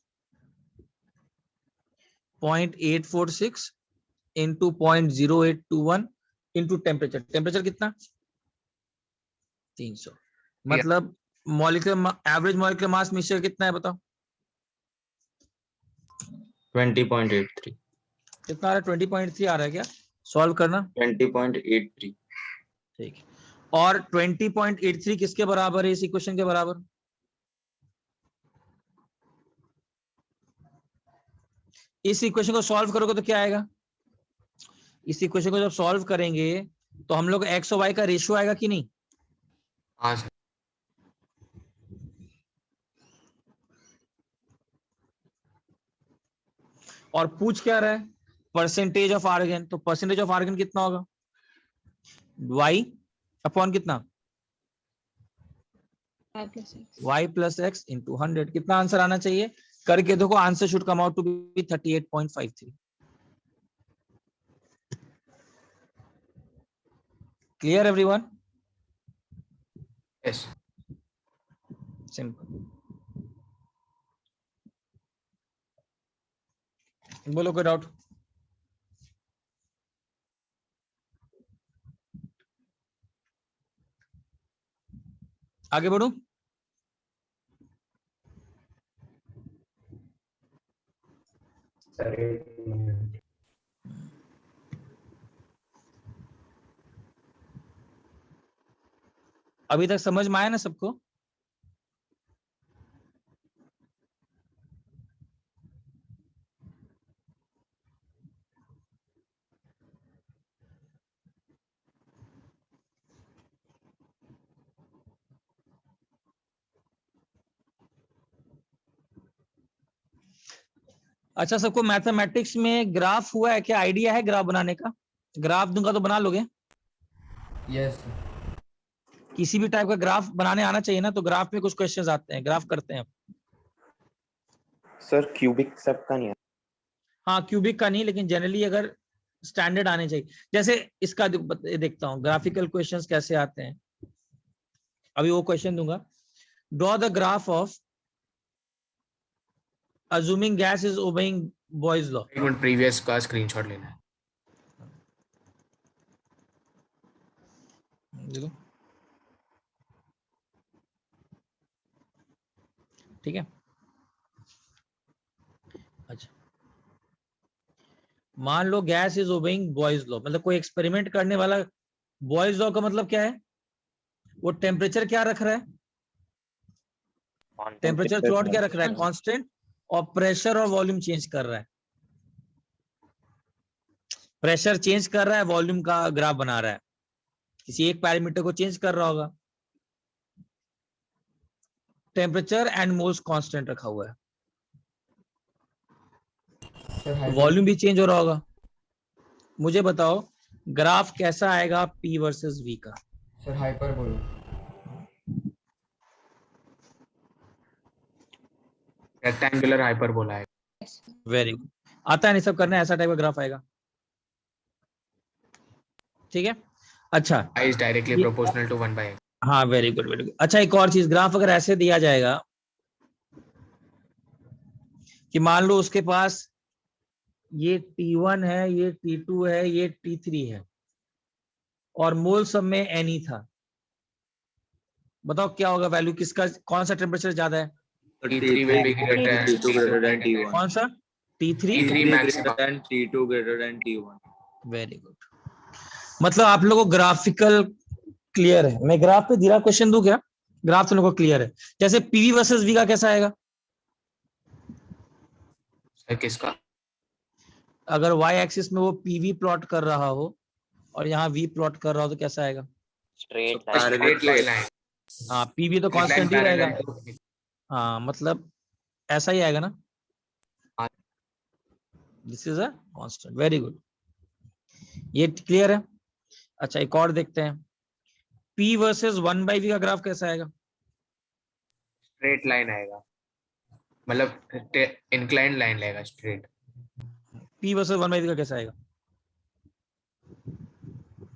0.846 इंटू 0.0821 इंटू टेम्परेचर। टेम्परेचर कितना 300। मतलब molecular average molecular mass mixture कितना है बताओ। 20.83। कितना आ रहा है? 20.3 आ रहा है क्या? सॉल्व करना। 20.83। ठीक है, और 20.83 किसके बराबर है इस इक्वेशन के बराबर? इस इक्वेशन को सॉल्व करोगे तो क्या आएगा? इस इक्वेशन को जब सॉल्व करेंगे तो हम लोग x और y का रेशियो आएगा कि नहीं? हाँ सर। और पूछ क्या रहा है? Percentage of argon. तो परसेंटेज ऑफ आर्गन कितना होगा? y अपॉन कितना? Y plus X. y plus X into 100। कितना आंसर आना चाहिए? करके देखो, answer should come out to be 38.53। Clear everyone? Yes. Simple. बोलो कोई डाउट? आगे बढ़ू? अभी तक समझ में आया ना सबको? अच्छा, सबको मैथमेटिक्स में ग्राफ हुआ है क्या? आइडिया है ग्राफ बनाने का? ग्राफ दूंगा तो बना लोगे? Yes sir. किसी भी टाइप का ग्राफ बनाने आना चाहिए ना। तो ग्राफ में कुछ क्वेश्चंस आते हैं, ग्राफ करते हैं। सर क्यूबिक सबका नहीं हाँ क्यूबिक का नहीं, लेकिन जनरली अगर स्टैंडर्ड आने चाहिए। जैसे इसका देखता हूँ ग्राफिकल क्वेश्चंस कैसे आते हैं। अभी वो क्वेश्चन दूंगा। Draw the graph of assuming gas is obeying Boyle's law। एक मिनट, प्रीवियस का स्क्रीनशॉट लेना है। देखो ठीक है। अच्छा, मान लो gas is obeying Boyle's law, मतलब कोई एक्सपेरिमेंट करने वाला। बॉयज लॉ का मतलब क्या है? वो टेम्परेचर क्या रख रहा है? टेम्परेचर थ्रू क्या रख रहा है? कांस्टेंट। और प्रेशर और वॉल्यूम चेंज कर रहा है। प्रेशर चेंज कर रहा है, वॉल्यूम का ग्राफ बना रहा है। किसी एक पैरामीटर को चेंज कर रहा होगा। टेम्परेचर एंड मोल्स कांस्टेंट रखा हुआ है, वॉल्यूम भी चेंज हो रहा होगा। मुझे बताओ ग्राफ कैसा आएगा P वर्सेस V का? सर हाइपर बोलो। रेक्टेंगुलर हाइपरबोला है। वेरी गुड, आता है नहीं सब करना, ऐसा टाइप का ग्राफ आएगा। ठीक है, अच्छा I is directly ये- proportional to 1/x। हाँ वेरी गुड वेरी गुड। अच्छा एक और चीज, ग्राफ अगर ऐसे दिया जाएगा कि मान लो उसके पास ये T1 है, ये T2 है, ये T3 है और मोल सब में N था, बताओ क्या होगा वैल्यू, किसका कौन सा टेम्परेचर ज्यादा है? T3 will be greater T2 greater than T1. कौन सा? T3 T3 maximum। than T2 greater than T1. Very good. मतलब आप लोगों को ग्राफिकल क्लियर है। मैं ग्राफ पे धीरा क्वेश्चन दूं क्या? ग्राफ तुम लोगों को क्लियर है। जैसे पीवी वर्सेस वी का कैसा आएगा? सर किसका? अगर y एक्सिस में वो पीवी प्लॉट कर रहा हो और यहाँ वी प्लॉट कर रहा हो तो कैसा आएगा? स्ट्रेट Straight line है। हाँ पीवी तो Straight line कांस्टेंट ही रहेगा। parallel to- हाँ मतलब ऐसा ही आएगा ना, हाँ। This is a constant. Very good, ये क्लियर है। अच्छा एक और देखते हैं, P वर्सेस 1/v का ग्राफ कैसा आएगा? Straight line आएगा, मतलब inclined line लेगा straight। P वर्सेस 1/v का कैसा आएगा?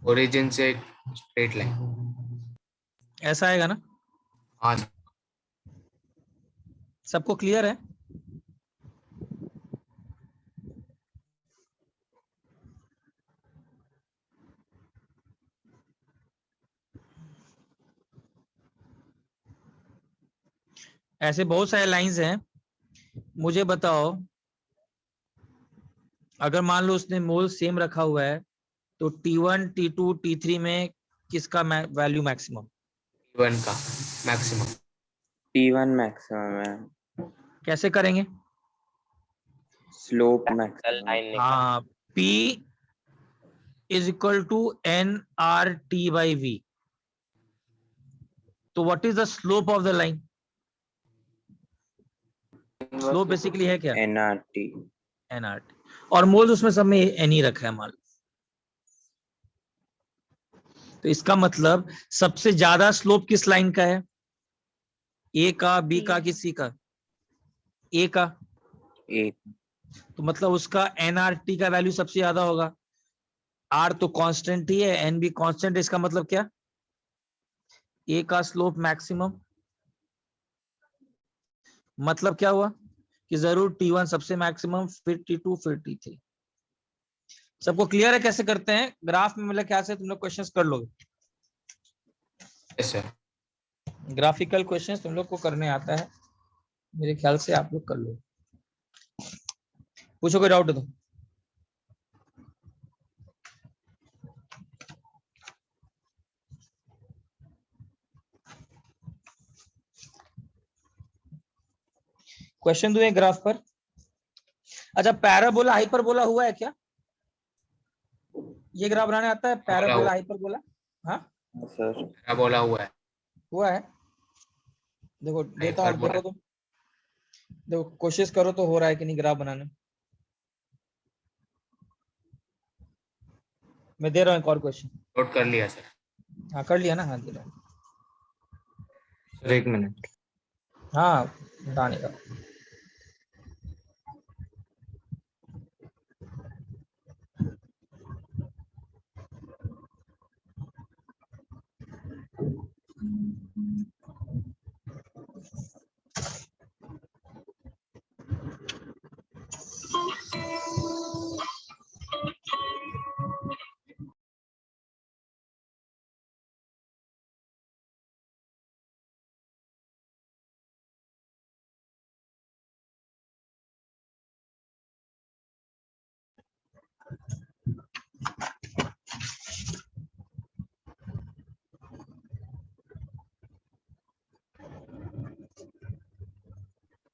Origin से straight line। ऐसा आएगा ना? हाँ सबको क्लियर है? ऐसे बहुत सारे लाइंस हैं, मुझे बताओ अगर मान लो उसने मोल सेम रखा हुआ है तो T1 T2 T3 में किसका वैल्यू मैक्सिमम? T1 का maximum। T1 मैक्सिमम है, कैसे करेंगे? Slope line maximum. निकाल। हाँ P is equal to NRT/V। तो what is the slope of the line? Slope basically है क्या? NRT। NRT। और मोल उसमें सब में N ही रखा है मान लो। तो इसका मतलब सबसे ज्यादा स्लोप किस लाइन का है? A का, B का कि C का? A का। A। तो मतलब उसका NRT का वैल्यू सबसे ज्यादा होगा। R तो कांस्टेंट ही है, N भी कांस्टेंट है, इसका मतलब क्या? A का स्लोप मैक्सिमम। मतलब क्या हुआ कि जरूर T1 सबसे मैक्सिमम, फिर T2 फिर T3। सबको क्लियर है कैसे करते हैं ग्राफ में? मतलब क्या से तुम लोग क्वेश्चंस कर लोगे? yes sir। ग्राफिकल क्वेश्चंस तुम लोग को करने आता है मेरे ख्याल से, आप लोग कर लो। पूछो कोई डाउट है तो। क्वेश्चन दूं ग्राफ पर? अच्छा पैराबोला हाइपरबोला हुआ है क्या? ये ग्राफ बनाने आता है पैराबोला हाइपरबोला? हाँ सर बोला हुआ है। हुआ है। देखो देता हूँ, हाइपरबोला। देखो तुम देखो कोशिश करो तो हो रहा है कि नहीं ग्राफ बनाने। मैं दे रहा हूँ एक और क्वेश्चन। नोट कर लिया सर। हाँ कर लिया ना? हाँ दे रहा हूँ। सर एक मिनट। हाँ बताने का।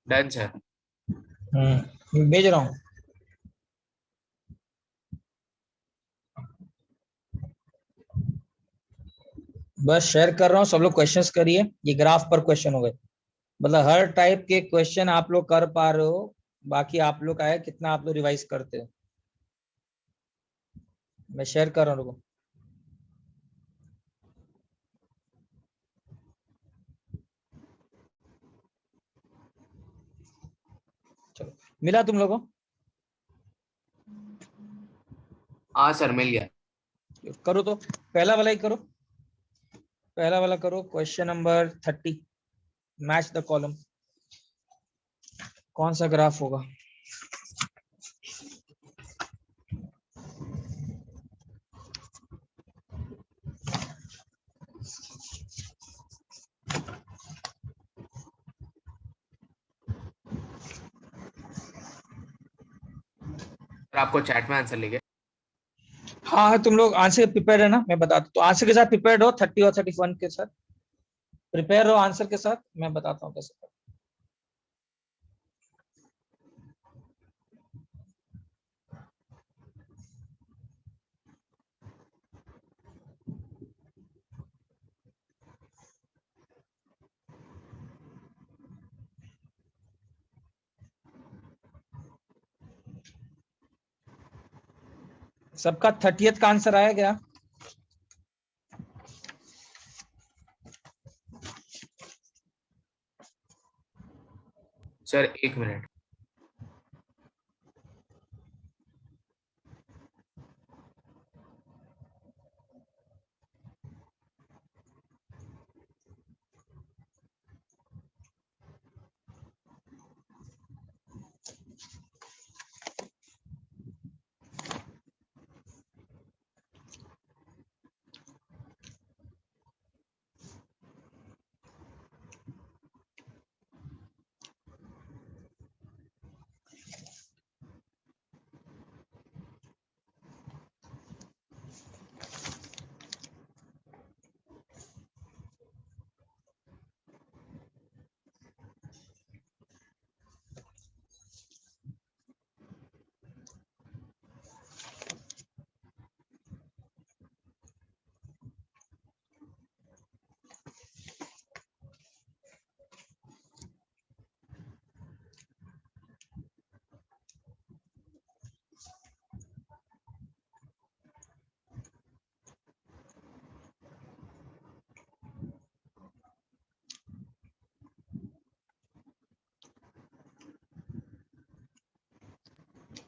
Done sir. भेज रहा हूँ। बस शेयर कर रहा हूँ, सब लोग क्वेश्चंस करिए। ये ग्राफ पर क्वेश्चन हो गए, मतलब हर टाइप के क्वेश्चन आप लोग कर पा रहे हो। बाकी आप लोग का है कितना आप लोग रिवाइज करते हो। मैं शेयर कर रहा हूँ, रुको। मिला तुम लोगों हाँ सर मिल गया। करो तो पहला वाला ही करो, पहला वाला करो। Question number 30, match the column. कौन सा ग्राफ होगा? सर आपको चैट में आंसर लिखे। हाँ हाँ, तुम लोग आंसर प्रिपेयर है ना? मैं बताता तो आंसर के साथ प्रिपेयर हो, 30 और 31 के साथ प्रिपेयर हो आंसर के साथ। मैं बताता हूँ कैसे। सबका 30th का आंसर आया क्या? Sir 1 minute.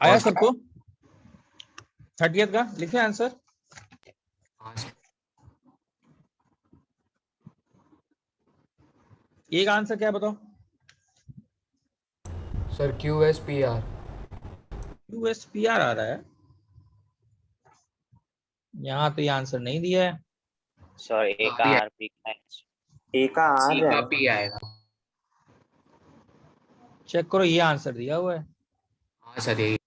आया सबको? 30th का लिखे आंसर? हाँ सर। एक आंसर क्या है बताओ? Sir QSPR। QSPR आ रहा है यहाँ, तो ये आंसर नहीं दिया है। सर ए का हाँ, आर पी का एच। ए का सी आर का है। पी आएगा। चेक करो, ये आंसर दिया हुआ है। हाँ सर यही।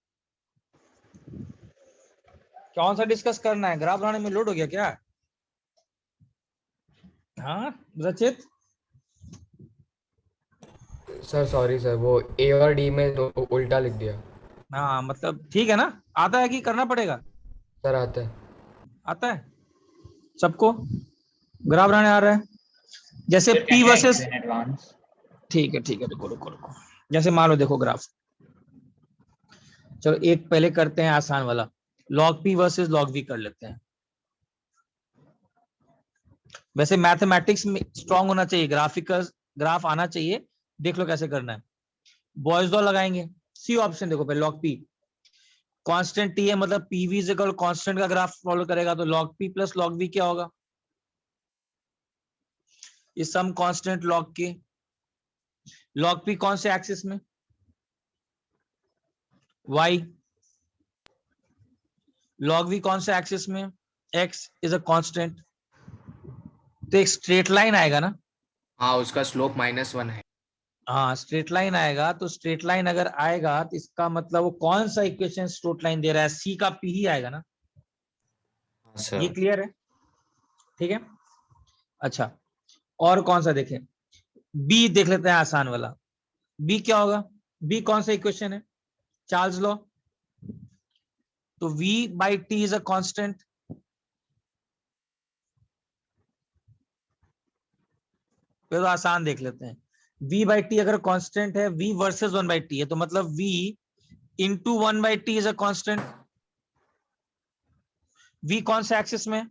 कौन सा डिस्कस करना है? ग्राफ बनाने में लोड हो गया क्या? हाँ रचित? सर सॉरी सर, वो A और D में उल्टा लिख दिया। हाँ मतलब ठीक है ना? आता है कि करना पड़ेगा? सर आता है। आता है सबको? ग्राफ बनाने आ रहा है? जैसे Sir, P can you versus, explain advance? ठीक है रुको रुको रुको। जैसे मान लो देखो ग्राफ, चलो एक पहले करते हैं आसान वाला, log P versus log V कर लेते हैं। वैसे मैथमेटिक्स में स्ट्रांग होना चाहिए, ग्राफिकल ग्राफ आना चाहिए। देख लो कैसे करना है। बॉयज लॉ लगाएंगे, सी ऑप्शन देखो पहले, log P कांस्टेंट T है, मतलब PV इज इक्वल कांस्टेंट का ग्राफ फॉलो करेगा, तो log P plus log V क्या होगा? Is some constant log K। log P कौन से एक्सिस में? Y। log V कौन से एक्सिस में? X is a constant. तो एक स्ट्रेट लाइन आएगा ना? हाँ उसका स्लोप -1 है। हाँ स्ट्रेट लाइन आएगा, तो स्ट्रेट लाइन अगर आएगा तो इसका मतलब वो कौन सा इक्वेशन स्ट्रेट लाइन दे रहा है? सी का पी ही आएगा ना? ये सर क्लियर है? ठीक है। अच्छा और कौन सा देखें? बी देख लेते हैं आसान वाला। बी क्या होगा? बी कौन सा इक्वेशन है? Charles law. तो v by T is a constant. तो आसान देख लेते हैं। v बाई टी अगर कांस्टेंट है, v वर्सेस 1 बाई टी है, तो मतलब v into 1 by T is a constant. v कौन से एक्सिस में?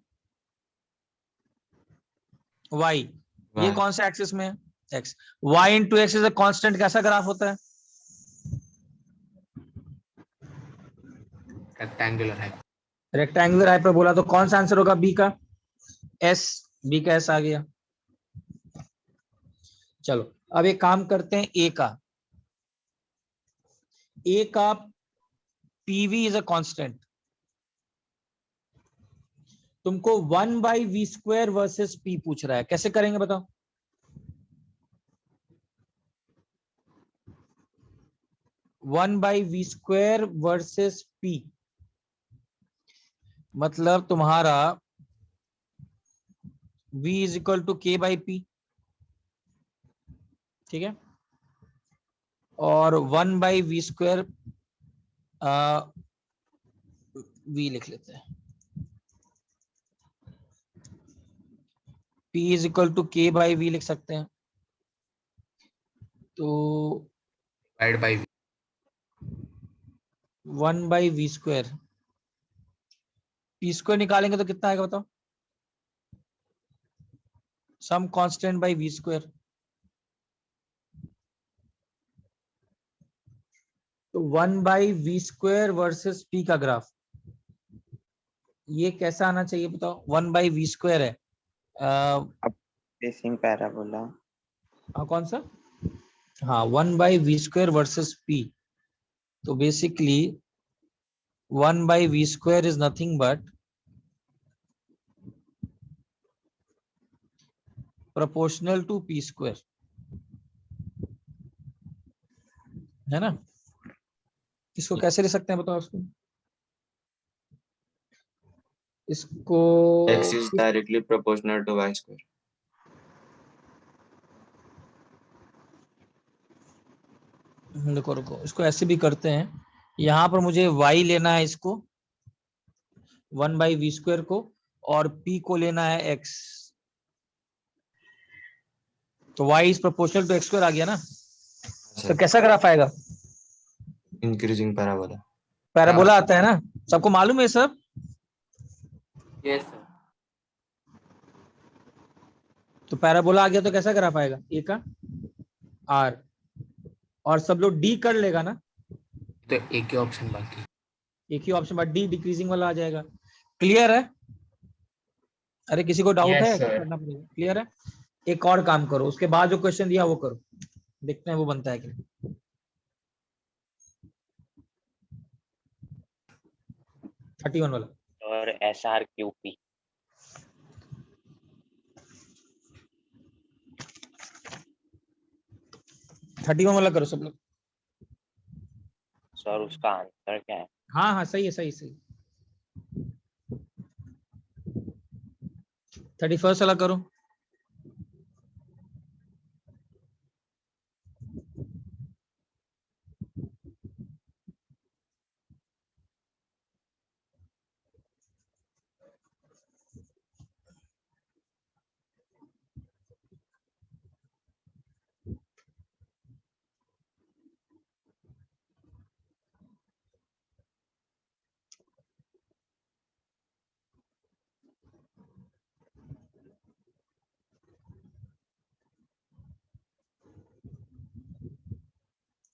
y। ये Y। कौन से एक्सिस में? x। y into x is a constant कैसा ग्राफ होता है? रेक्टेंगुलर है। रेक्टेंगुलर हाइपरबोला, तो कौन सा आंसर होगा बी का? एस, बी का एस आ गया। चलो अब एक काम करते हैं ए का। ए का पीवी इज अ कांस्टेंट, तुमको 1/v² वर्सेस पी पूछ रहा है, कैसे करेंगे बताओ? One by V square versus P, मतलब तुम्हारा v is equal to k by P, ठीक है, और 1/v², v लिख लेते हैं, p is equal to k by v लिख सकते हैं, तो डिवाइड बाय 1/v², p² निकालेंगे तो कितना आएगा बताओ? सम कांस्टेंट बाई v², तो 1/v² वर्सेस p का ग्राफ ये कैसा आना चाहिए बताओ? 1/v² है, स्पेसिंग पैराबोला। कौन सा? हाँ 1/v² वर्सेस p, तो basically 1/v² is nothing but proportional to p², है ना? इसको कैसे लिख सकते हैं बताओ उसको? इसको x is directly proportional to y². देखो रुको, इसको ऐसे भी करते हैं, यहाँ पर मुझे y लेना है इसको 1/v² को, और p को लेना है x, तो y is proportional to x² आ गया ना? तो कैसा ग्राफ आएगा? Increasing parabola. पैराबोला आता है ना, सबको मालूम है सब? Yes sir. तो पैराबोला आ गया तो कैसा ग्राफ आएगा ए का? आर, और सब लोग डी कर लेगा ना, तो एक ही ऑप्शन बाकी। एक ही ऑप्शन बाद डी डिक्रीजिंग वाला आ जाएगा। क्लियर है? अरे किसी को डाउट Yes, है? sir. करना पड़ेगा। क्लियर है? एक और काम करो, उसके बाद जो क्वेश्चन दिया वो करो, देखते हैं वो बनता है कि नहीं। थर्टी वन वाला और SRQP 31 वाला करो सब लोग। सर उसका आंसर क्या है? हाँ हाँ सही है, सही सही। 31 वाला करो।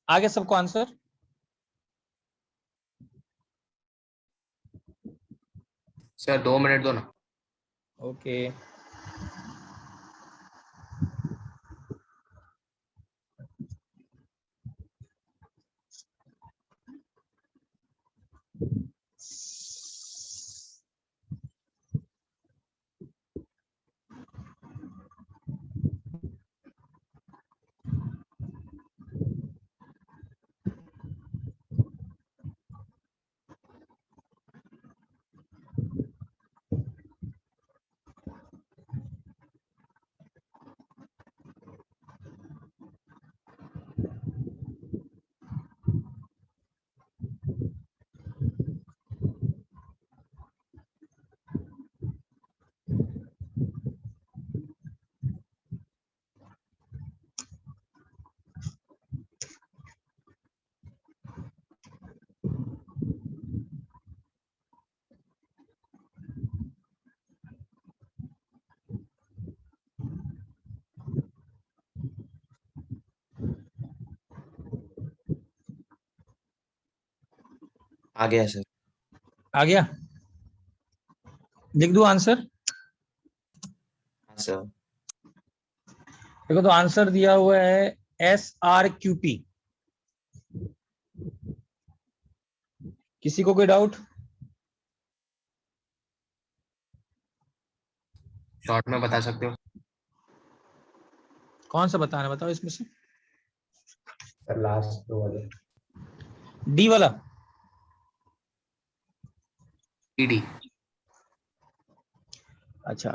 आगे सबको आंसर? सर 2 मिनट दो ना। ओके आ गया सर। आ गया? लिख दूं आंसर? सर देखो तो आंसर दिया हुआ है SRQP। किसी को कोई डाउट? शॉर्ट में बता सकते हो? कौन सा बताना, बताओ इसमें से। सर लास्ट दो वाले। डी वाला? ईडी। अच्छा,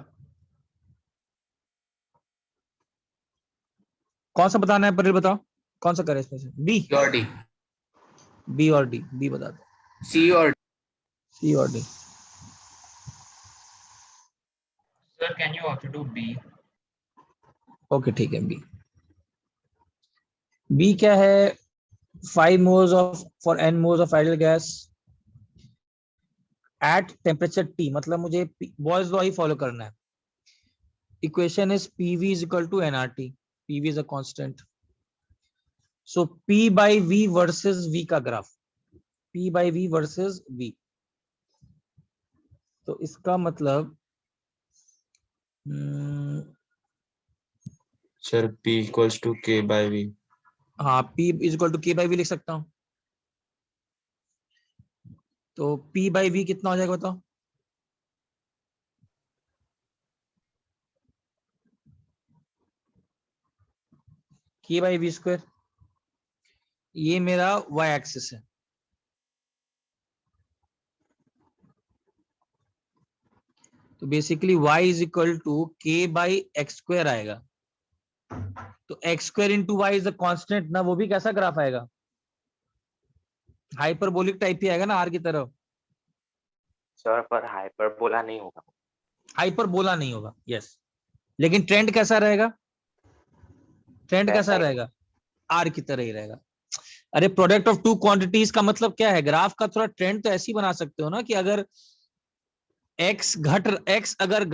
कौन सा बताना है पहले बताओ, कौन सा करें इसमें से? बी? और डी। बी और डी? बी बता दो। सी और सी और D? Sir, can you also do B? Okay ठीक है, बी। बी क्या है? 5 moles of for n moles of ideal gas at temperature T, मतलब मुझे बॉयज लॉ ही फॉलो करना है। Equation is PV is equal to nRT. PV is a constant. So P by V versus V का graph, P by V versus V, तो इसका मतलब sir P equals to K by V। हाँ, P is equal to K by V लिख सकता हूँ। तो P by V कितना हो जाएगा बताओ? K by V स्क्वायर, ये मेरा y एक्सिस है। तो basically y is equal to K by X square आएगा। तो X square into Y is a constant ना, वो भी कैसा ग्राफ आएगा? हाइपरबोलिक टाइप ही आएगा ना, आर की तरह। सर पर हाइपरबोला नहीं होगा। हाइपरबोला नहीं होगा, यस। लेकिन ट्रेंड कैसा रहेगा? ट्रेंड कैसा रहेगा? आर की तरह ही रहेगा। अरे प्रोडक्ट ऑफ टू क्वांटिटीज का मतलब क्या है? ग्राफ का थोड़ा ट्रेंड तो ऐसे ही बना सकते हो ना कि अगर एक्स अगर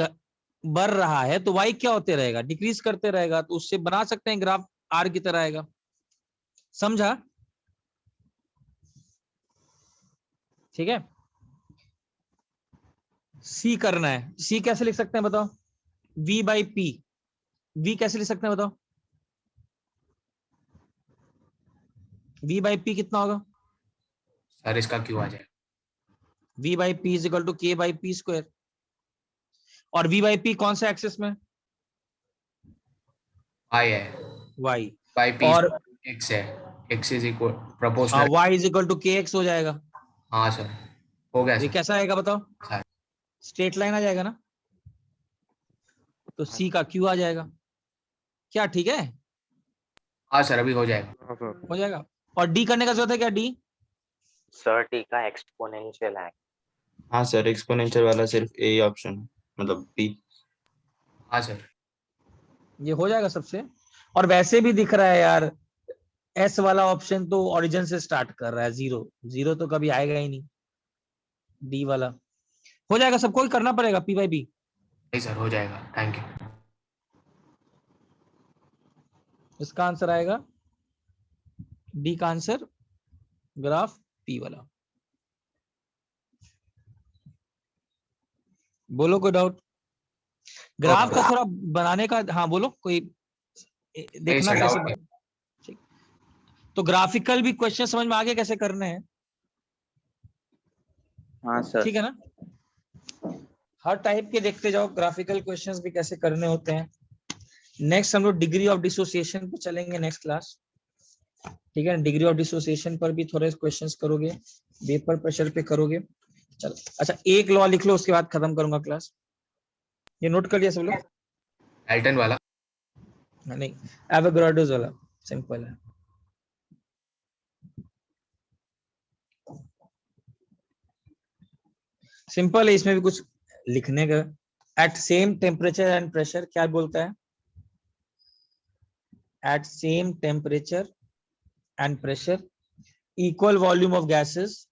बढ़ रहा है तो वाई क्या होते रहेगा? डिक्रीज करते रहेगा। तो उससे बना सकते हैं ग्राफ आर की तरह आएगा। समझा? ठीक है। सी करना है। सी कैसे लिख सकते हैं बताओ? V by P. V कैसे लिख सकते हैं बताओ? V बाई पी कितना होगा? सर इसका क्यों आ जाएगा? V by P is equal to K by P square. और V बाई पी कौन सा एक्सिस में? y है। Y। y p और x है। x is equal proportional. Y is equal to KX हो जाएगा। हाँ सर, हो गया ये सर। कैसा आएगा बताओ? हाँ। स्ट्रेट लाइन आ जाएगा ना। तो C का Q आ जाएगा। क्या ठीक है? हाँ सर, अभी हो जाएगा। हो जाएगा। और D करने का जरूरत है क्या? D सर टी का एक्सपोनेंशियल है। हाँ सर, एक्सपोनेंशियल वाला सिर्फ ए ऑप्शन है, मतलब P। हाँ सर। ये हो जाएगा सबसे। और वैसे भी दिख रहा है यार, S वाला ऑप्शन तो ओरिजिन से स्टार्ट कर रहा है, जीरो जीरो तो कभी आएगा ही नहीं। D वाला हो जाएगा, सबको ही करना पड़ेगा P बाई B। नहीं सर, हो जाएगा, थैंक यू। इसका आंसर आएगा D का आंसर, ग्राफ P वाला। बोलो कोई डाउट? ग्राफ का थोड़ा बनाने का, हाँ बोलो कोई देखना सर, कैसे डाउट है। ठीक। तो ग्राफिकल भी क्वेश्चन समझ में आ गया कैसे करने हैं? हाँ सर। ठीक है ना? हर टाइप के देखते जाओ ग्राफिकल क्वेश्चंस भी कैसे करने होते हैं। नेक्स्ट हम लोग डिग्री ऑफ डिसोसिएशन पे चलेंगे नेक्स्ट क्लास। ठीक है, डिग्री ऑफ डिसोसिएशन पर भी थोड़े क्वेश्चंस करोगे, वेपर प्रेशर पे करोगे। चलो अच्छा, एक लॉ लिख लो, उसके बाद खत्म करूंगा क्लास। ये नोट कर लिया सब लोग? डाल्टन वाला? नहीं, एवोगाड्रोस वाला, सिंपल है। सिंपल है, इसमें भी कुछ लिखने का। At same temperature and pressure क्या बोलता है? At same temperature and pressure equal volume of gases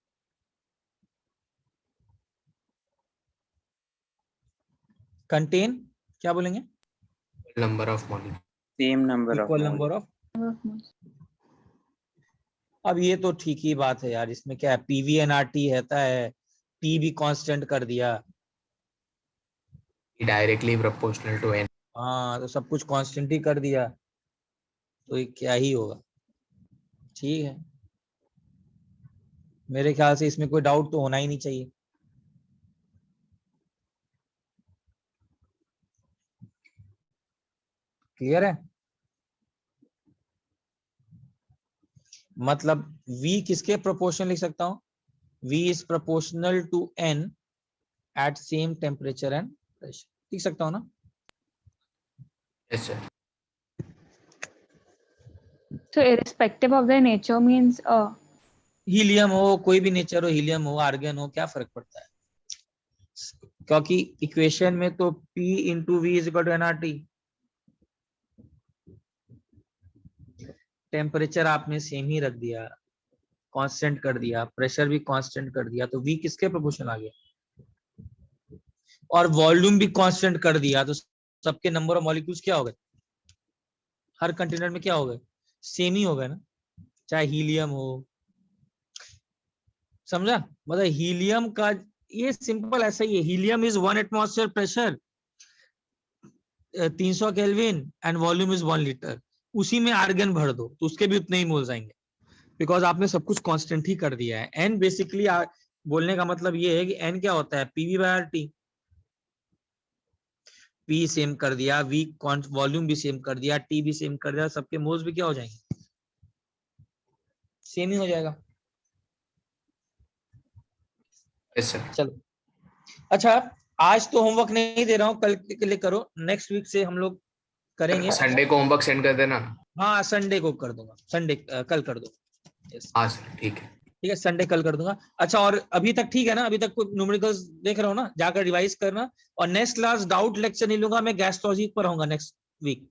contain, क्या बोलेंगे? Number of molecule. Same number of equal number of. अब ये तो ठीक ही बात है यार, इसमें क्या है, PV NRT रहता है, टी भी कांस्टेंट कर दिया, डायरेक्टली प्रोपोर्शनल टू n। हाँ तो सब कुछ कांस्टेंट ही कर दिया, तो ये क्या ही होगा। ठीक है, मेरे ख्याल से इसमें कोई डाउट तो होना ही नहीं चाहिए। क्लियर है? मतलब v किसके प्रोपोर्शनल लिख सकता हूं? v is proportional to n at same temperature and pressure, लिख सकता हूं ना? Yes sir. So irrespective of their nature means helium हो, कोई भी नेचर हो, हीलियम हो, आर्गन हो, क्या फर्क पड़ता है? क्योंकि इक्वेशन में तो P into V is equal to nRT। Temperature आपने सेम ही रख दिया, कांस्टेंट कर दिया, प्रेशर भी कांस्टेंट कर दिया, तो V किसके प्रोपोर्शनल आ गया? और वॉल्यूम भी कांस्टेंट कर दिया, तो सबके नंबर ऑफ मॉलिक्यूल्स क्या हो गए? हर कंटेनर में क्या हो गए? सेम ही हो गए ना, चाहे हीलियम हो। समझा? मतलब हीलियम का ये सिंपल ऐसा ही है, helium is 1 atmosphere pressure 300 kelvin and volume is 1 litre. उसी में आर्गन भर दो तो उसके भी उतने ही मोल्स आएंगे, बिकॉज आपने सब कुछ कांस्टेंट ही कर दिया है। एन बेसिकली बोलने का मतलब ये है कि एन क्या होता है? PV by RT. P same कर दिया, वी वॉल्यूम भी सेम कर दिया, टी भी सेम कर दिया, सबके मोल्स भी क्या हो जाएंगे? सेम ही हो जाएगा। Yes sir. चलो अच्छा, आज तो होमवर्क नहीं दे रहा हूँ, कल के लिए करो, नेक्स्ट वीक से हम लोग करेंगे। संडे को होमवर्क सेंड कर देना। हाँ संडे को कर दूंगा, संडे कल कर दो। yes. हाँ सर ठीक है। ठीक है, संडे कल कर दूंगा। अच्छा, और अभी तक ठीक है ना? अभी तक कोई न्यूमेरिकल्स देख रहे हो ना? जाकर रिवाइज करना। और नेक्स्ट क्लास डाउट लेक्चर नहीं लूंगा मैं, गैस लॉजिक पर रहूंगा नेक्स्ट वीक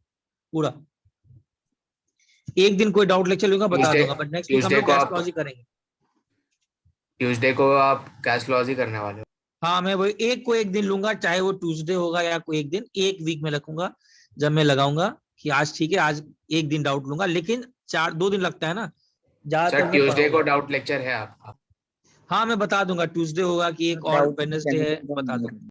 पूरा। एक दिन कोई डाउट लेक्चर लूंगा बता दूंगा, बट नेक्स्ट वीक हम लोग गैस लॉजिक करेंगे। ट्यूसडे को आप गैस लॉजिक करने वाले हो? हाँ मैं वो एक दिन लूंगा, चाहे वो ट्यूसडे होगा या कोई एक दिन, एक वीक में रखूंगा जब मैं लगाऊंगा कि आज ठीक है, आज एक दिन डाउट लूंगा, लेकिन 2 दिन लगता है ना सर। ट्यूसडे को डाउट लेक्चर है आपका? हाँ मैं बता दूंगा, ट्यूसडे होगा कि एक और वेडनेसडे है, बता दूंगा।